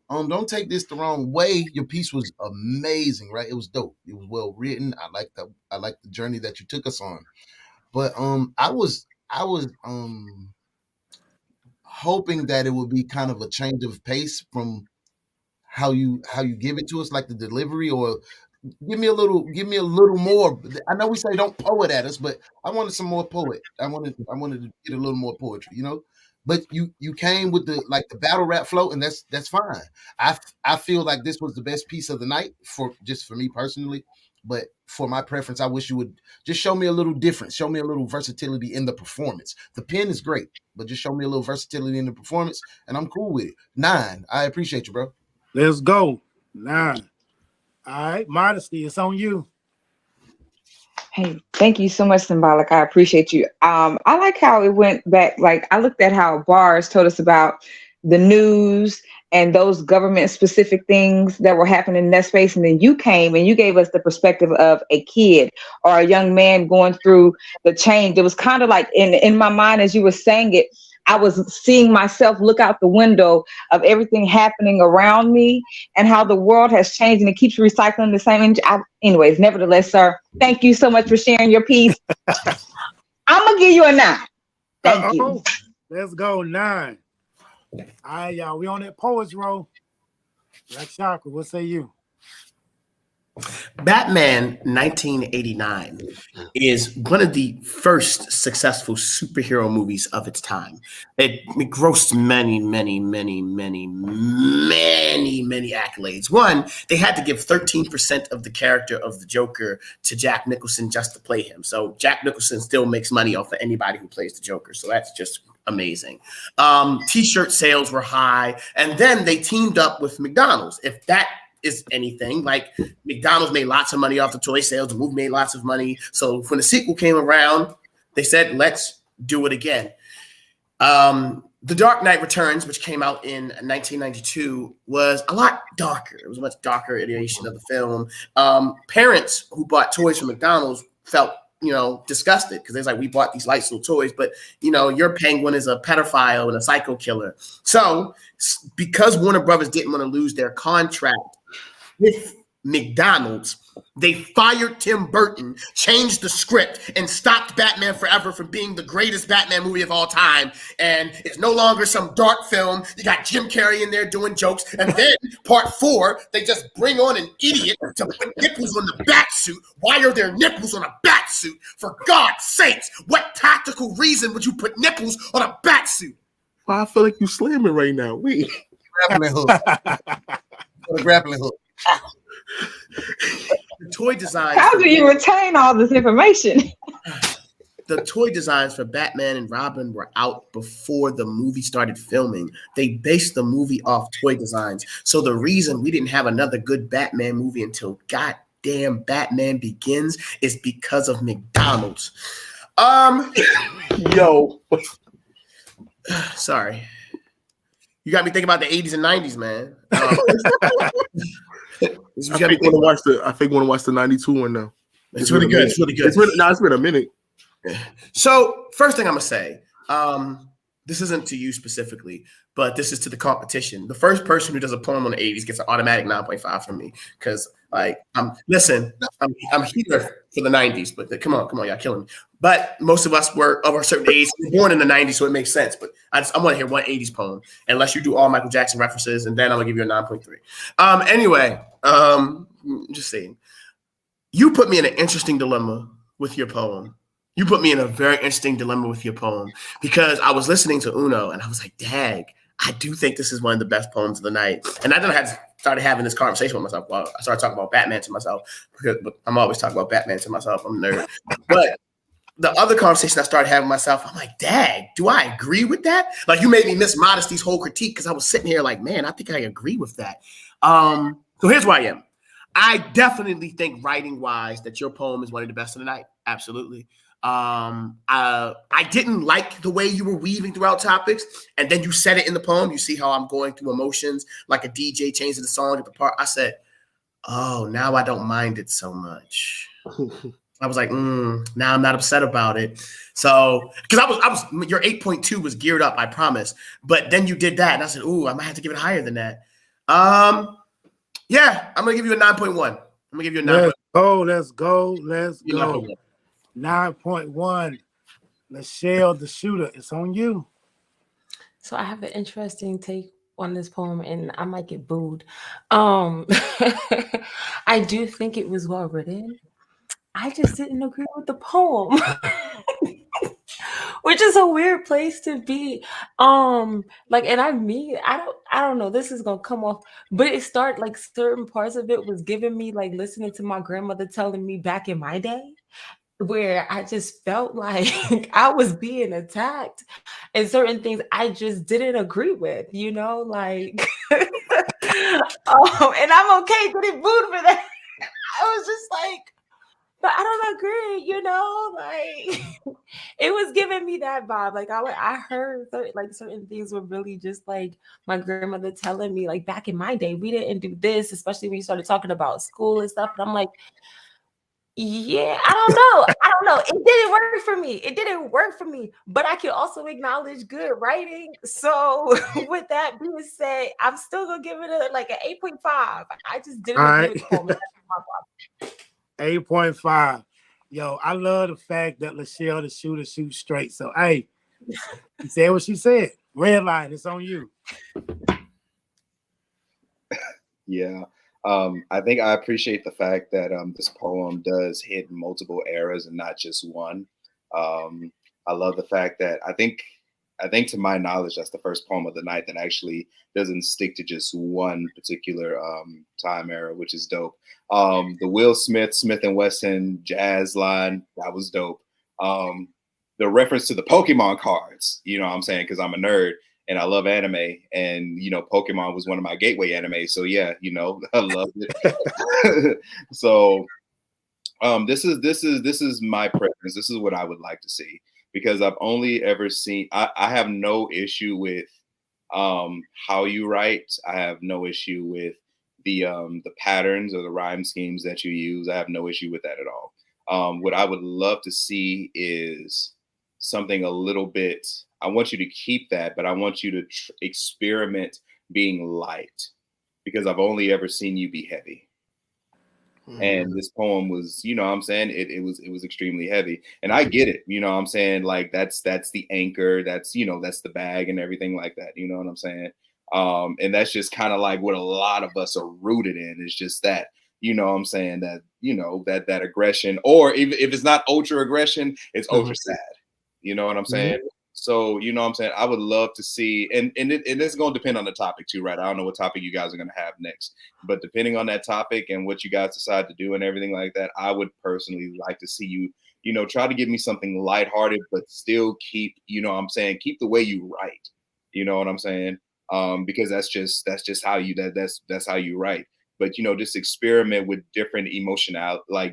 Don't take this the wrong way. Your piece was amazing, right? It was dope. It was well written. I like the journey that you took us on. But I was hoping that it would be kind of a change of pace from how you give it to us, like the delivery, or give me a little more. I know we say don't poet at us, but I wanted some more poet. I wanted to get a little more poetry, But you came with the battle rap flow, and that's fine. I feel like this was the best piece of the night for me personally. But for my preference, I wish you would just show me a little difference. Show me a little versatility in the performance. The pen is great, but just show me a little versatility in the performance, and I'm cool with it. 9. I appreciate you, bro. Let's go. 9. All right, Modesty, it's on you. Hey, thank you so much, Symbolic. I appreciate you. I like how it went back. Like, I looked at how bars told us about the news and those government specific things that were happening in that space. And then you came and you gave us the perspective of a kid or a young man going through the change. It was kind of like in my mind, as you were saying it, I was seeing myself look out the window of everything happening around me and how the world has changed and it keeps recycling the same. Anyways, nevertheless, sir, thank you so much for sharing your piece. I'm going to give you a 9. Thank you. Let's go 9. All right, y'all. We on that poets roll. Black Chakra, what say you? Batman 1989 is one of the first successful superhero movies of its time. It grossed many accolades. One, they had to give 13% of the character of the Joker to Jack Nicholson just to play him. So Jack Nicholson still makes money off of anybody who plays the Joker. So that's just amazing. T-shirt sales were high. And then they teamed up with McDonald's. If that is anything, like McDonald's made lots of money off the toy sales, the movie made lots of money. So when the sequel came around, they said, let's do it again. The Dark Knight Returns, which came out in 1992, was a lot darker. It was a much darker iteration of the film. Parents who bought toys from McDonald's felt, disgusted because they're like, we bought these nice little toys, but your Penguin is a pedophile and a psycho killer. So because Warner Brothers didn't want to lose their contract with McDonald's, they fired Tim Burton, changed the script, and stopped Batman Forever from being the greatest Batman movie of all time. And it's no longer some dark film. You got Jim Carrey in there doing jokes. And then part 4, they just bring on an idiot to put nipples on the bat suit. Why are there nipples on a bat suit? For God's sakes, what tactical reason would you put nipples on a bat suit? Well, I feel like you slamming right now. Wait. Grappling hook. Grappling hook. The toy designs. How do you retain all this information? The toy designs for Batman and Robin were out before the movie started filming. They based the movie off toy designs. So the reason we didn't have another good Batman movie until goddamn Batman Begins is because of McDonald's. Yo. Sorry. You got me thinking about the 80s and 90s, man. I think want to watch the 92 one now. It's really good. It's really good. It's been a minute. So first thing I'm gonna say, this isn't to you specifically, but this is to the competition. The first person who does a poem on the 80s gets an automatic 9.5 from me because, I'm here for the 90s, but come on, y'all killing me. But most of us were of a certain age, born in the 90s, so it makes sense. But I want to hear one 80s poem, unless you do all Michael Jackson references, and then I'm gonna give you a 9.3. Anyway, just saying, you put me in an interesting dilemma with your poem. You put me in a very interesting dilemma with your poem because I was listening to Uno and I was like, dag, I do think this is one of the best poems of the night. And I then had started having this conversation with myself. Well, I started talking about Batman to myself but I'm always talking about Batman to myself. I'm a nerd. But the other conversation I started having myself, I'm like, dag, do I agree with that? Like, you made me miss Modesty's whole critique because I was sitting here like, man, I think I agree with that. So here's where I am. I definitely think writing-wise that your poem is one of the best of the night. Absolutely. I didn't like the way you were weaving throughout topics, and then you said it in the poem. You see how I'm going through emotions like a DJ changing the song at the part. I said, oh, now I don't mind it so much. I was like, now I'm not upset about it. So, because I was your 8.2 was geared up, I promise. But then you did that, and I said, ooh, I might have to give it higher than that. Yeah, I'm gonna give you a 9.1. I'm gonna give you a 9. Let's go. 9.1. Michelle the Shooter, it's on you. So I have an interesting take on this poem, and I might get booed. I do think it was well written. I just didn't agree with the poem. Which is a weird place to be. I don't know, this is gonna come off, but it started like certain parts of it was giving me like listening to my grandmother telling me back in my day, where I just felt like I was being attacked and certain things I just didn't agree with, and I'm okay getting booed for that. I was just like, But I don't agree, you know, like it was giving me that vibe. Like I heard certain things were really just like my grandmother telling me, like back in my day, we didn't do this, especially when you started talking about school and stuff. And I'm like, yeah, I don't know. It didn't work for me. But I can also acknowledge good writing. So with that being said, I'm still gonna give it an 8.5. I just didn't agree with the poem. 8.5. Yo, I love the fact that Lachelle the shooter shoots straight. So hey, she said what she said. Red line, it's on you. Yeah. I think I appreciate the fact that this poem does hit multiple eras and not just one. I love the fact that I think to my knowledge, that's the first poem of the night that actually doesn't stick to just one particular time era, which is dope. The Will Smith, Smith & Wesson jazz line, that was dope. The reference to the Pokemon cards, you know what I'm saying? Because I'm a nerd. And I love anime, and you know, Pokemon was one of my gateway anime. So yeah, you know, I love it. So this is my preference. This is what I would like to see, because I've only ever seen. I have no issue with how you write. I have no issue with the patterns or the rhyme schemes that you use. I have no issue with that at all. What I would love to see is something a little bit. I want you to keep that, but I want you to experiment being light, because I've only ever seen you be heavy. Mm-hmm. And this poem was, you know what I'm saying? It was extremely heavy. And I get it, you know what I'm saying? Like that's the anchor, that's, you know, that's the bag and everything like that. You know what I'm saying? And that's just kind of like what a lot of us are rooted in. It's just that, you know what I'm saying, that, you know, that aggression, or even if it's not ultra aggression, it's ultra sad. You know what I'm saying? Mm-hmm. So, you know what I'm saying? I would love to see, and it's going to depend on the topic too, right? I don't know what topic you guys are going to have next, but depending on that topic and what you guys decide to do and everything like that, I would personally like to see you, you know, try to give me something lighthearted, but still keep, you know what I'm saying, keep the way you write, you know what I'm saying? Because that's just how you, that's how you write. But, you know, just experiment with different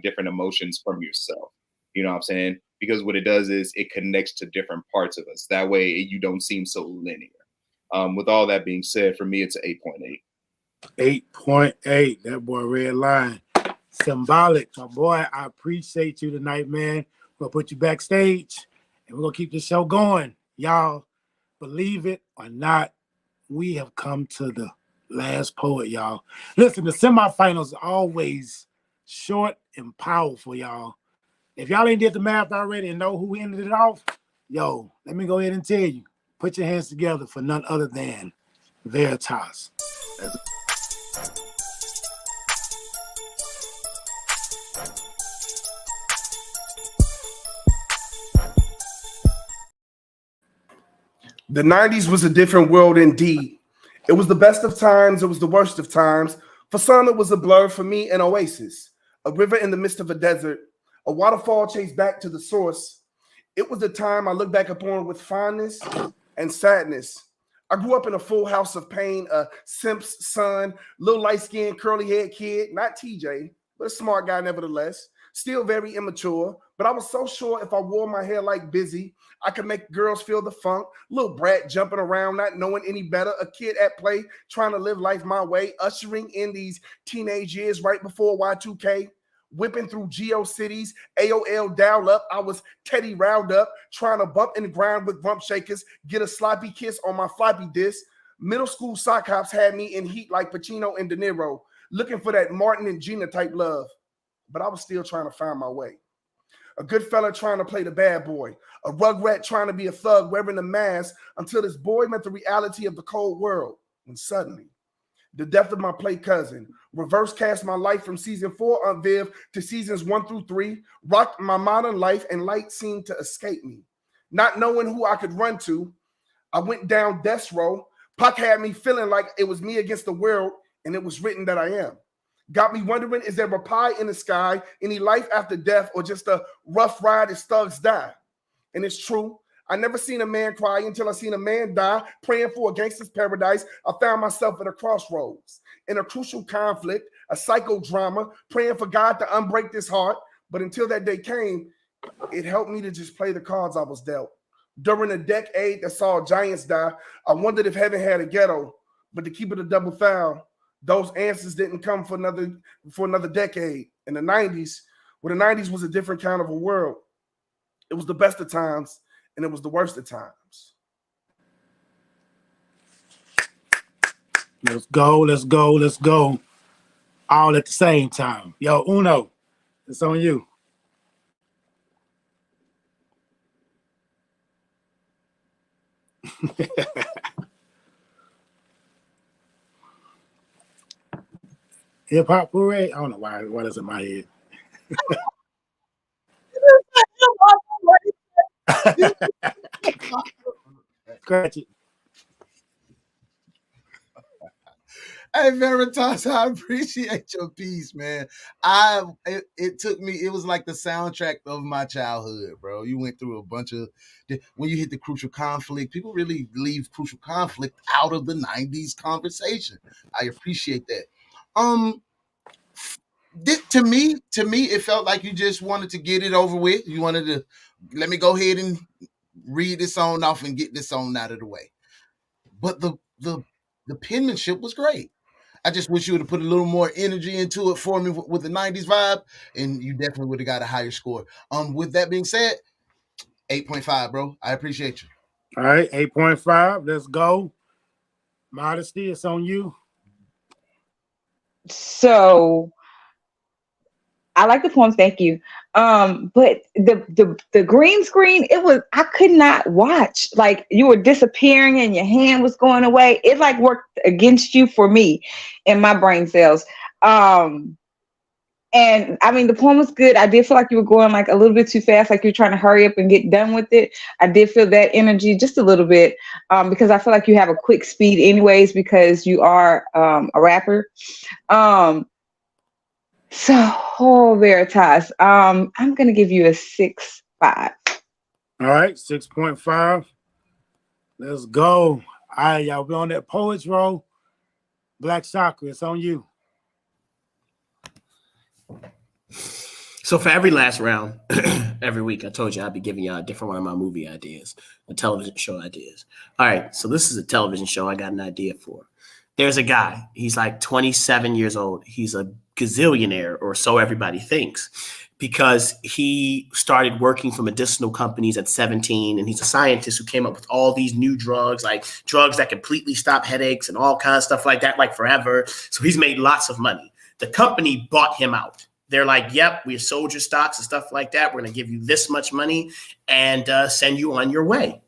different emotions from yourself, you know what I'm saying? Because what it does is it connects to different parts of us. That way you don't seem so linear. With all that being said, for me, it's an 8.8. 8.8. That boy Red Line. Symbolic. My boy, I appreciate you tonight, man. We're going to put you backstage, and we're going to keep the show going. Y'all, believe it or not, we have come to the last poet, y'all. Listen, the semifinals are always short and powerful, y'all. If y'all ain't did the math already and know who ended it off, yo, let me go ahead and tell you. Put your hands together for none other than Veritas. The 90s was a different world indeed. It was the best of times. It was the worst of times. For some, it was a blur. For me, an oasis, a river in the midst of a desert. A waterfall chased back to the source. It was the time I look back upon with fondness and sadness. I grew up in a full house of pain, a simp's son, little light-skinned, curly-haired kid, not TJ, but a smart guy nevertheless, still very immature, but I was so sure if I wore my hair like Busy, I could make girls feel the funk, little brat jumping around, not knowing any better, a kid at play, trying to live life my way, ushering in these teenage years right before Y2K. Whipping through GeoCities, AOL dial-up. I was Teddy riled up, trying to bump in the ground with rump shakers, get a sloppy kiss on my floppy disk. Middle school sock hops had me in heat like Pacino and De Niro, looking for that Martin and Gina type love. But I was still trying to find my way. A good fella trying to play the bad boy, a rugrat trying to be a thug wearing a mask until this boy met the reality of the cold world. And suddenly, the death of my play cousin, reverse cast my life from season 4 on Viv to seasons 1 through 3, rocked my modern life, and light seemed to escape me. Not knowing who I could run to, I went down death row. Pac had me feeling like it was me against the world, and it was written that I am. Got me wondering, is there a pie in the sky, any life after death, or just a rough ride as thugs die? And it's true. I never seen a man cry until I seen a man die, praying for a gangster's paradise. I found myself at a crossroads, in a crucial conflict, a psychodrama, praying for God to unbreak this heart. But until that day came, it helped me to just play the cards I was dealt. During a decade that saw giants die, I wondered if heaven had a ghetto, but to keep it a double foul, those answers didn't come for another decade. In the 90s, well, the 90s was a different kind of a world. It was the best of times, and it was the worst of times. Let's go, let's go, let's go. All at the same time. Yo, Uno, it's on you. Hip Hop Parade. I don't know why that's in my head. Scratch it. Hey, Veritas, I appreciate your piece, man. It took me, it was like the soundtrack of my childhood, bro. You went through a bunch of, when you hit the crucial conflict, people really leave crucial conflict out of the 90s conversation. I appreciate that. To me, it felt like you just wanted to get it over with. You wanted to, let me go ahead and read this song off and get this song out of the way. But the penmanship was great. I just wish you would have put a little more energy into it for me with the 90s vibe, and you definitely would have got a higher score. With that being said, 8.5, bro. I appreciate you. All right, 8.5. Let's go. Modesty, it's on you. So I like the poems, thank you. But the green screen, I could not watch. Like, you were disappearing and your hand was going away. It like worked against you for me in my brain cells. And I mean, the poem was good. I did feel like you were going like a little bit too fast, like you're trying to hurry up and get done with it. I did feel that energy just a little bit, because I feel like you have a quick speed anyways, because you are a rapper. So, Veritas, I'm gonna give you a 6.5. All right, 6.5. Let's go. All right, y'all, we on that poets roll. Black Chakra, it's on you. So for every last round, every week, I told you I'd be giving y'all a different one of my movie ideas, a television show ideas. All right, so this is a television show I got an idea for. There's a guy, he's like 27 years old. He's a gazillionaire, or so everybody thinks, because he started working for medicinal companies at 17, and he's a scientist who came up with all these new drugs, like drugs that completely stop headaches and all kinds of stuff like that, like forever. So he's made lots of money. The company bought him out. They're like, yep, we have sold your stocks and stuff like that. We're going to give you this much money and send you on your way.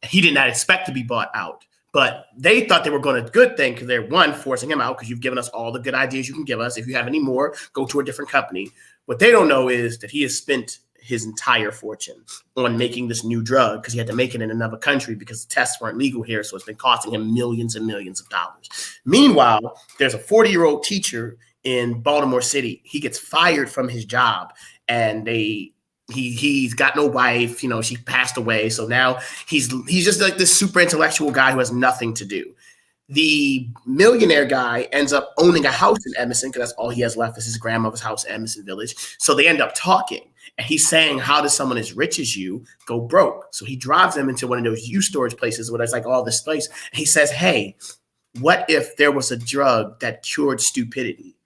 He did not expect to be bought out. But they thought they were going to good thing because they're, one, forcing him out because you've given us all the good ideas you can give us. If you have any more, go to a different company. What they don't know is that he has spent his entire fortune on making this new drug because he had to make it in another country because the tests weren't legal here. So it's been costing him millions and millions of dollars. Meanwhile, there's a 40-year-old teacher in Baltimore City. He gets fired from his job, and he's got no wife, she passed away. So now he's just like this super intellectual guy who has nothing to do. The millionaire guy ends up owning a house in Emerson because that's all he has left is his grandmother's house in Emerson Village. So they end up talking, and he's saying, how does someone as rich as you go broke? So he drives them into one of those used storage places where there's like all this place. And he says, hey, what if there was a drug that cured stupidity?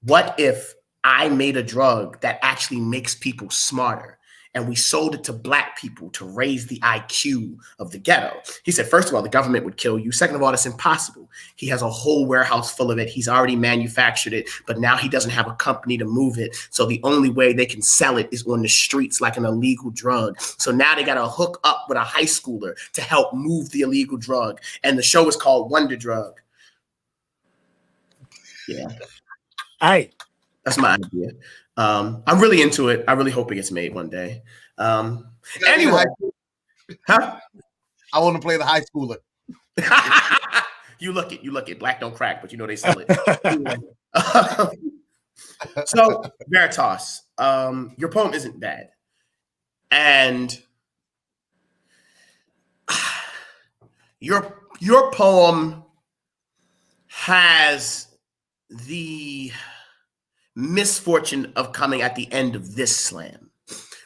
What if I made a drug that actually makes people smarter, and we sold it to Black people to raise the IQ of the ghetto? He said, first of all, the government would kill you. Second of all, it's impossible. He has a whole warehouse full of it. He's already manufactured it, but now he doesn't have a company to move it. So the only way they can sell it is on the streets like an illegal drug. So now they got to hook up with a high schooler to help move the illegal drug. And the show is called Wonder Drug. Yeah. Hey, that's my idea. I'm really into it. I really hope it gets made one day. Anyway, huh? I want to play the high schooler. You look it. Black don't crack, but they sell it. So Veritas, your poem isn't bad, and your poem has the misfortune of coming at the end of this slam.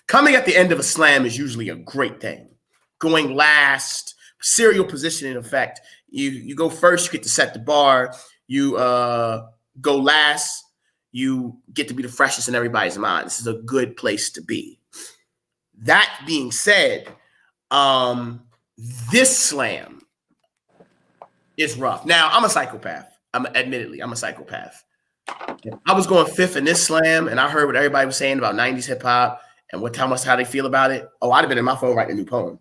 Coming at the end of a slam is usually a great thing. Going last, serial position in effect. You go first, you get to set the bar. You go last, you get to be the freshest in everybody's mind. This is a good place to be. That being said, this slam is rough. Now, I'm a psychopath. Admittedly, I'm a psychopath. I was going fifth in this slam, and I heard what everybody was saying about 90s hip hop and how they feel about it. Oh, I'd have been in my phone writing a new poem.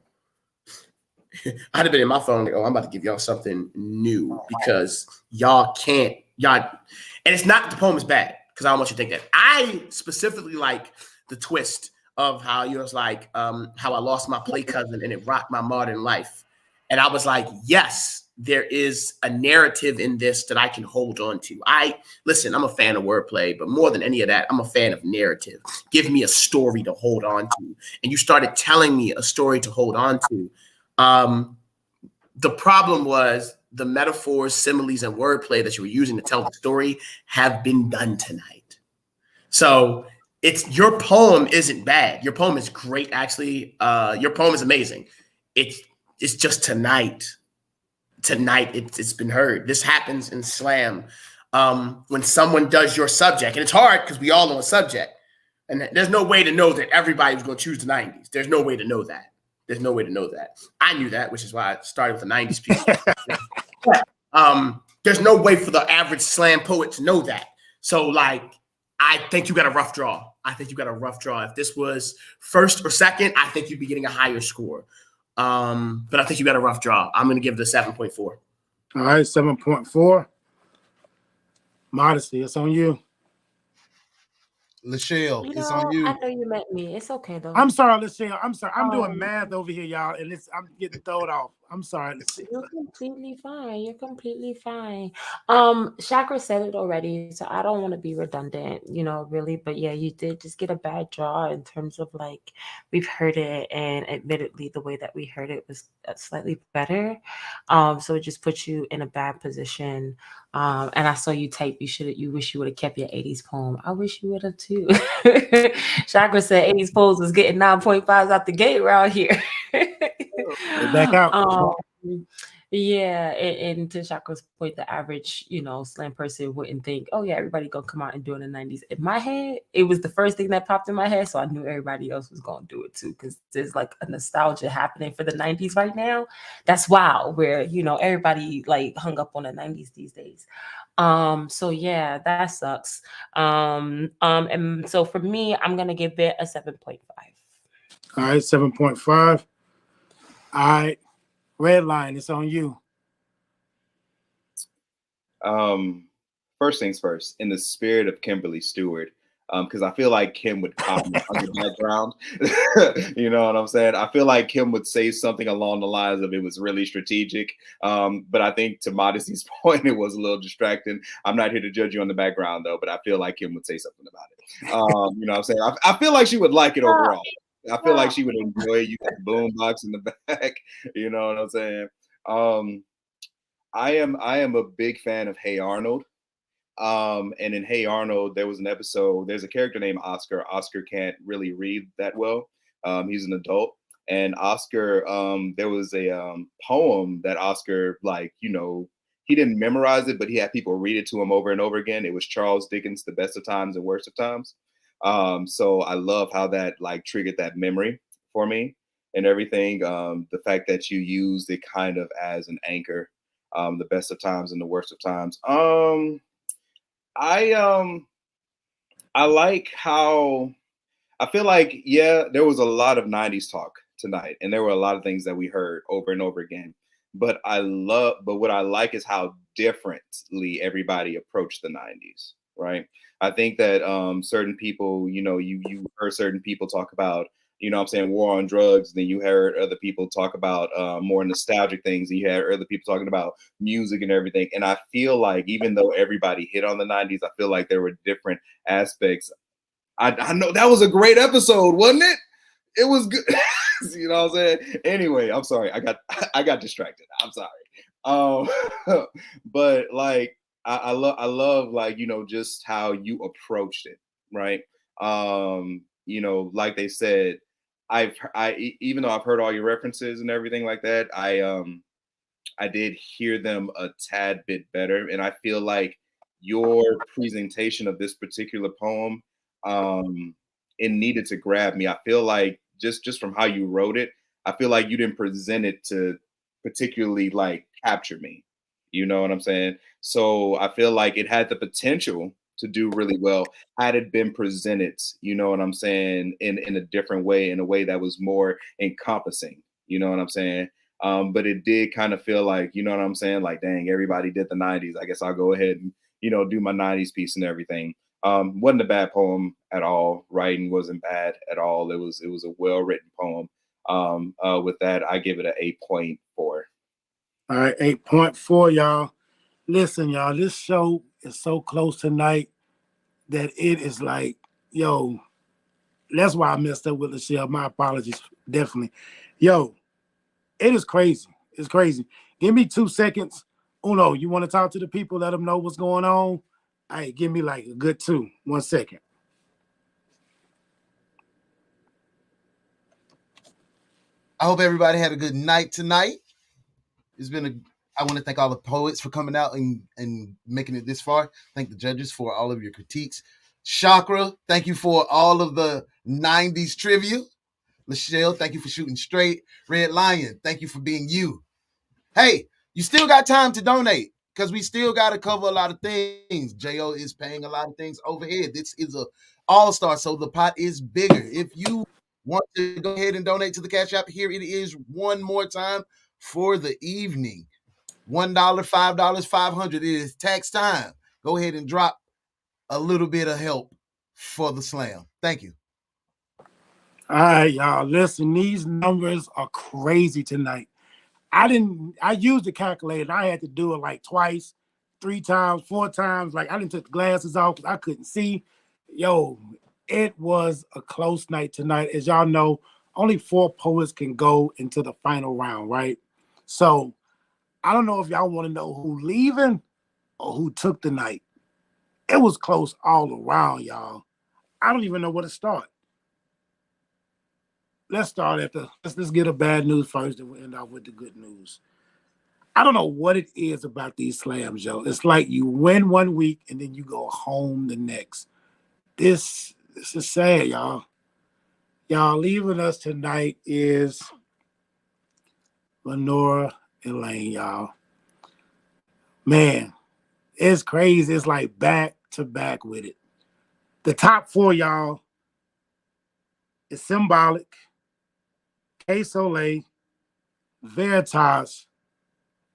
I'd have been in my phone like, oh, I'm about to give y'all something new because y'all can't, and it's not that the poem is bad, because I don't want you to think that. I specifically like the twist of how you was like, how I lost my play cousin and it rocked my modern life. And I was like, yes, there is a narrative in this that I can hold on to. Listen, I'm a fan of wordplay, but more than any of that, I'm a fan of narrative. Give me a story to hold on to. And you started telling me a story to hold on to. The problem was the metaphors, similes, and wordplay that you were using to tell the story have been done tonight. So your poem isn't bad. Your poem is great, actually. Your poem is amazing. It's just tonight. Tonight, it's been heard. This happens in slam when someone does your subject, and it's hard because we all know a subject, and there's no way to know that everybody was going to choose the 90s. There's no way to know that. There's no way to know that. I knew that, which is why I started with the 90s people. But, there's no way for the average slam poet to know that. So, like, I think you got a rough draw. If this was first or second, I think you'd be getting a higher score. But I think you got a rough draw. I'm going to give it a 7.4. All right, 7.4. Modesty, it's on you. Lachelle, it's on you. I know you met me. It's okay though. I'm sorry, Lachelle. I'm sorry. I'm doing math over here, y'all, and I'm getting thrown off. I'm sorry, Lachelle. You're completely fine. Chakra said it already, so I don't want to be redundant, really. But yeah, you did just get a bad draw in terms of like we've heard it, and admittedly, the way that we heard it was slightly better. So it just puts you in a bad position. And I saw you type. You wish you would have kept your 80s poem. I wish you would have too. Chakra said 80s poems was getting 9.5s out the gate around here. Back out. Yeah, and to Chakra's point, the average, slam person wouldn't think, oh yeah, everybody gonna come out and do it in the 90s. In my head, it was the first thing that popped in my head, so I knew everybody else was gonna do it too, because there's like a nostalgia happening for the 90s right now. That's wild, where everybody like hung up on the 90s these days. So yeah, that sucks. And so for me, I'm gonna give it a 7.5. All right, 7.5. All right. Red line, it's on you. First things first, in the spirit of Kimberly Stewart, because I feel like Kim would comment on the background. You know what I'm saying? I feel like Kim would say something along the lines of it was really strategic. But I think to Modesty's point, it was a little distracting. I'm not here to judge you on the background though, but I feel like Kim would say something about it. You know what I'm saying? I feel like she would like it overall. I feel like she would enjoy you got the boombox in the back. You know what I'm saying? I am a big fan of Hey Arnold. And in Hey Arnold, there was an episode, there's a character named Oscar. Oscar can't really read that well. He's an adult. And Oscar, there was a poem that Oscar, he didn't memorize it, but he had people read it to him over and over again. It was Charles Dickens' The Best of Times and Worst of Times. So I love how that triggered that memory for me and everything. The fact that you used it kind of as an anchor, the best of times and the worst of times. I like how I feel like, there was a lot of 90s talk tonight, and there were a lot of things that we heard over and over again. But what I like is how differently everybody approached the 90s, right? I think that certain people, you heard certain people talk about, war on drugs. Then you heard other people talk about more nostalgic things. And you had other people talking about music and everything. And I feel like even though everybody hit on the 90s, I feel like there were different aspects. I know that was a great episode, wasn't it? It was good. You know what I'm saying? Anyway, I'm sorry. I got distracted. I'm sorry. But I love like, just how you approached it, right? Like they said, even though I've heard all your references and everything like that, I did hear them a tad bit better, and I feel like your presentation of this particular poem, it needed to grab me. I feel like just from how you wrote it, I feel like you didn't present it to particularly like capture me. You know what I'm saying? So I feel like it had the potential to do really well had it been presented, you know what I'm saying, in a different way, in a way that was more encompassing. You know what I'm saying? But it did kind of feel like, you know what I'm saying? Like, dang, everybody did the 90s. I guess I'll go ahead and, do my 90s piece and everything. Wasn't a bad poem at all. Writing wasn't bad at all. It was a well-written poem. With that, I give it an 8.4. All right, 8.4, y'all. Listen, y'all, this show is so close tonight that it is like, yo, that's why I messed up with Lachelle. My apologies, definitely. Yo, it is crazy. It's crazy. Give me 2 seconds. Uno, you want to talk to the people, let them know what's going on? All right, give me like a good 1 second. I hope everybody had a good night tonight. I want to thank all the poets for coming out and making it this far. Thank the judges for all of your critiques. Chakra, thank you for all of the 90s trivia. Lachelle, thank you for shooting straight. Red Lion, thank you for being you. Hey, you still got time to donate because we still got to cover a lot of things. J.O. is paying a lot of things overhead. This is a all-star, so the pot is bigger. If you want to go ahead and donate to the Cash App, here it is one more time for the evening. $1, $5, $500. It is tax time. Go ahead and drop a little bit of help for the slam. Thank you. All right, y'all. Listen, these numbers are crazy tonight. I used the calculator. I had to do it like twice, 3 times, 4 times. Like I didn't take the glasses off because I couldn't see. Yo, it was a close night tonight. As y'all know, only 4 poets can go into the final round, right? So I don't know if y'all want to know who leaving or who took the night. It was close all around, y'all. I don't even know where to start. Let's start let's get a bad news first, and we'll end off with the good news. I don't know what it is about these slams, yo. It's like you win one week and then you go home the next. This is sad, y'all. Y'all leaving us tonight is Lenora and Lane, y'all. Man, it's crazy. It's like back to back with it. The top 4, y'all, is Symbolic, K Soleil, Veritas,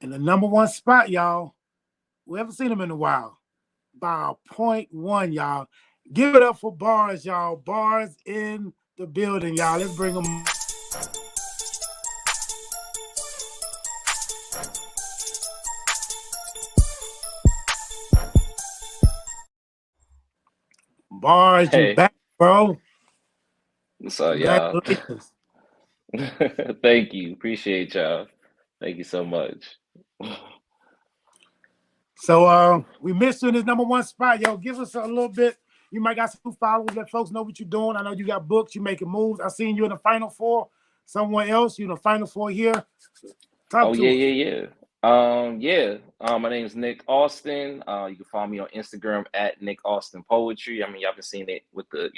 and the number 1 spot, y'all. We haven't seen them in a while. By 0.1, y'all. Give it up for Bars, y'all. Bars in the building, y'all. Let's bring them. Bars, Hey. you back, bro. What's up, y'all? Thank you. Appreciate y'all. Thank you so much. So we missed you in this number 1 spot, yo. Give us a little bit. You might got some followers, let folks know what you're doing. I know you got books, you making moves. I seen you in the Final Four. Somewhere else, you in the Final Four here. Talk to us. My name is Nick Austin. You can follow me on Instagram at Nick Austin Poetry. I mean, y'all been seeing it with the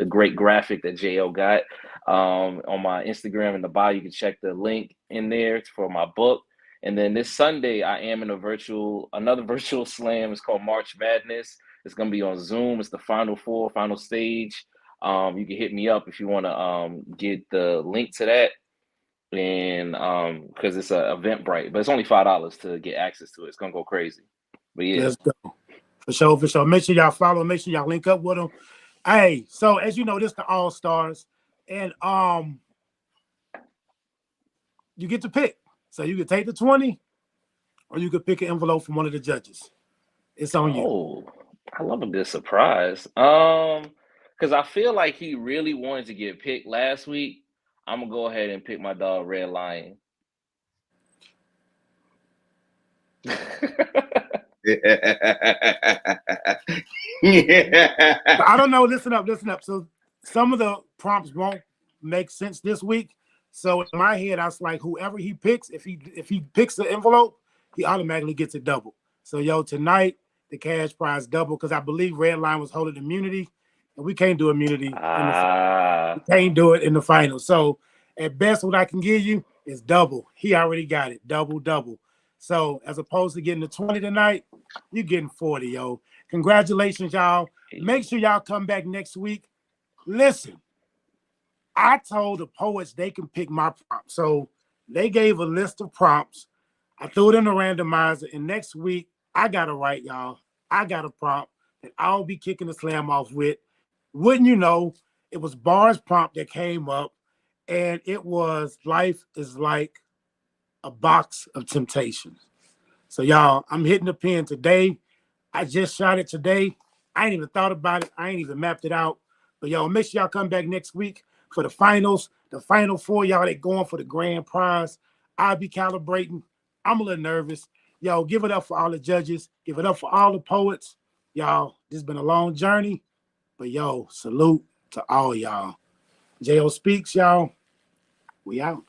great graphic that J.O. got. On my Instagram in the bio, you can check the link in there for my book. And then this Sunday, I am in another virtual slam. It's called March Madness. It's gonna be on Zoom. It's the Final Four, final stage. You can hit me up if you want to get the link to that. And because it's an Eventbrite, but it's only $5 to get access to it. It's gonna go crazy. But yeah, let's go. For sure. Make sure y'all follow. Make sure y'all link up with them. Hey, so as you know, this is the All Stars, and you get to pick. So you could take the 20, or you could pick an envelope from one of the judges. It's on you. Oh, I love a good surprise. Because I feel like he really wanted to get picked last week. I'm gonna go ahead and pick my dog Red Lion. I don't know. Listen up. So some of the prompts won't make sense this week. So in my head, I was like, whoever he picks, if he picks the envelope, he automatically gets it double. So yo, tonight the cash prize double because I believe Redline was holding immunity, and we can't do immunity. We can't do it in the final. So at best, what I can give you is double. He already got it, double. So as opposed to getting the 20 tonight, you're getting 40, yo. Congratulations, y'all. Make sure y'all come back next week. Listen, I told the poets they can pick my prompts. So they gave a list of prompts. I threw it in the randomizer, and next week, I got to write, y'all. I got a prompt that I'll be kicking the slam off with. Wouldn't you know, it was Bar's prompt that came up, and it was life is like a box of temptations. So, y'all, I'm hitting the pen today. I just shot it today. I ain't even thought about it. I ain't even mapped it out. But, y'all, make sure y'all come back next week for the finals. The final four, y'all, they going for the grand prize. I'll be calibrating. I'm a little nervous. Yo, give it up for all the judges. Give it up for all the poets. Y'all, this has been a long journey. But, yo, salute to all y'all. J.O. Speaks, y'all. We out.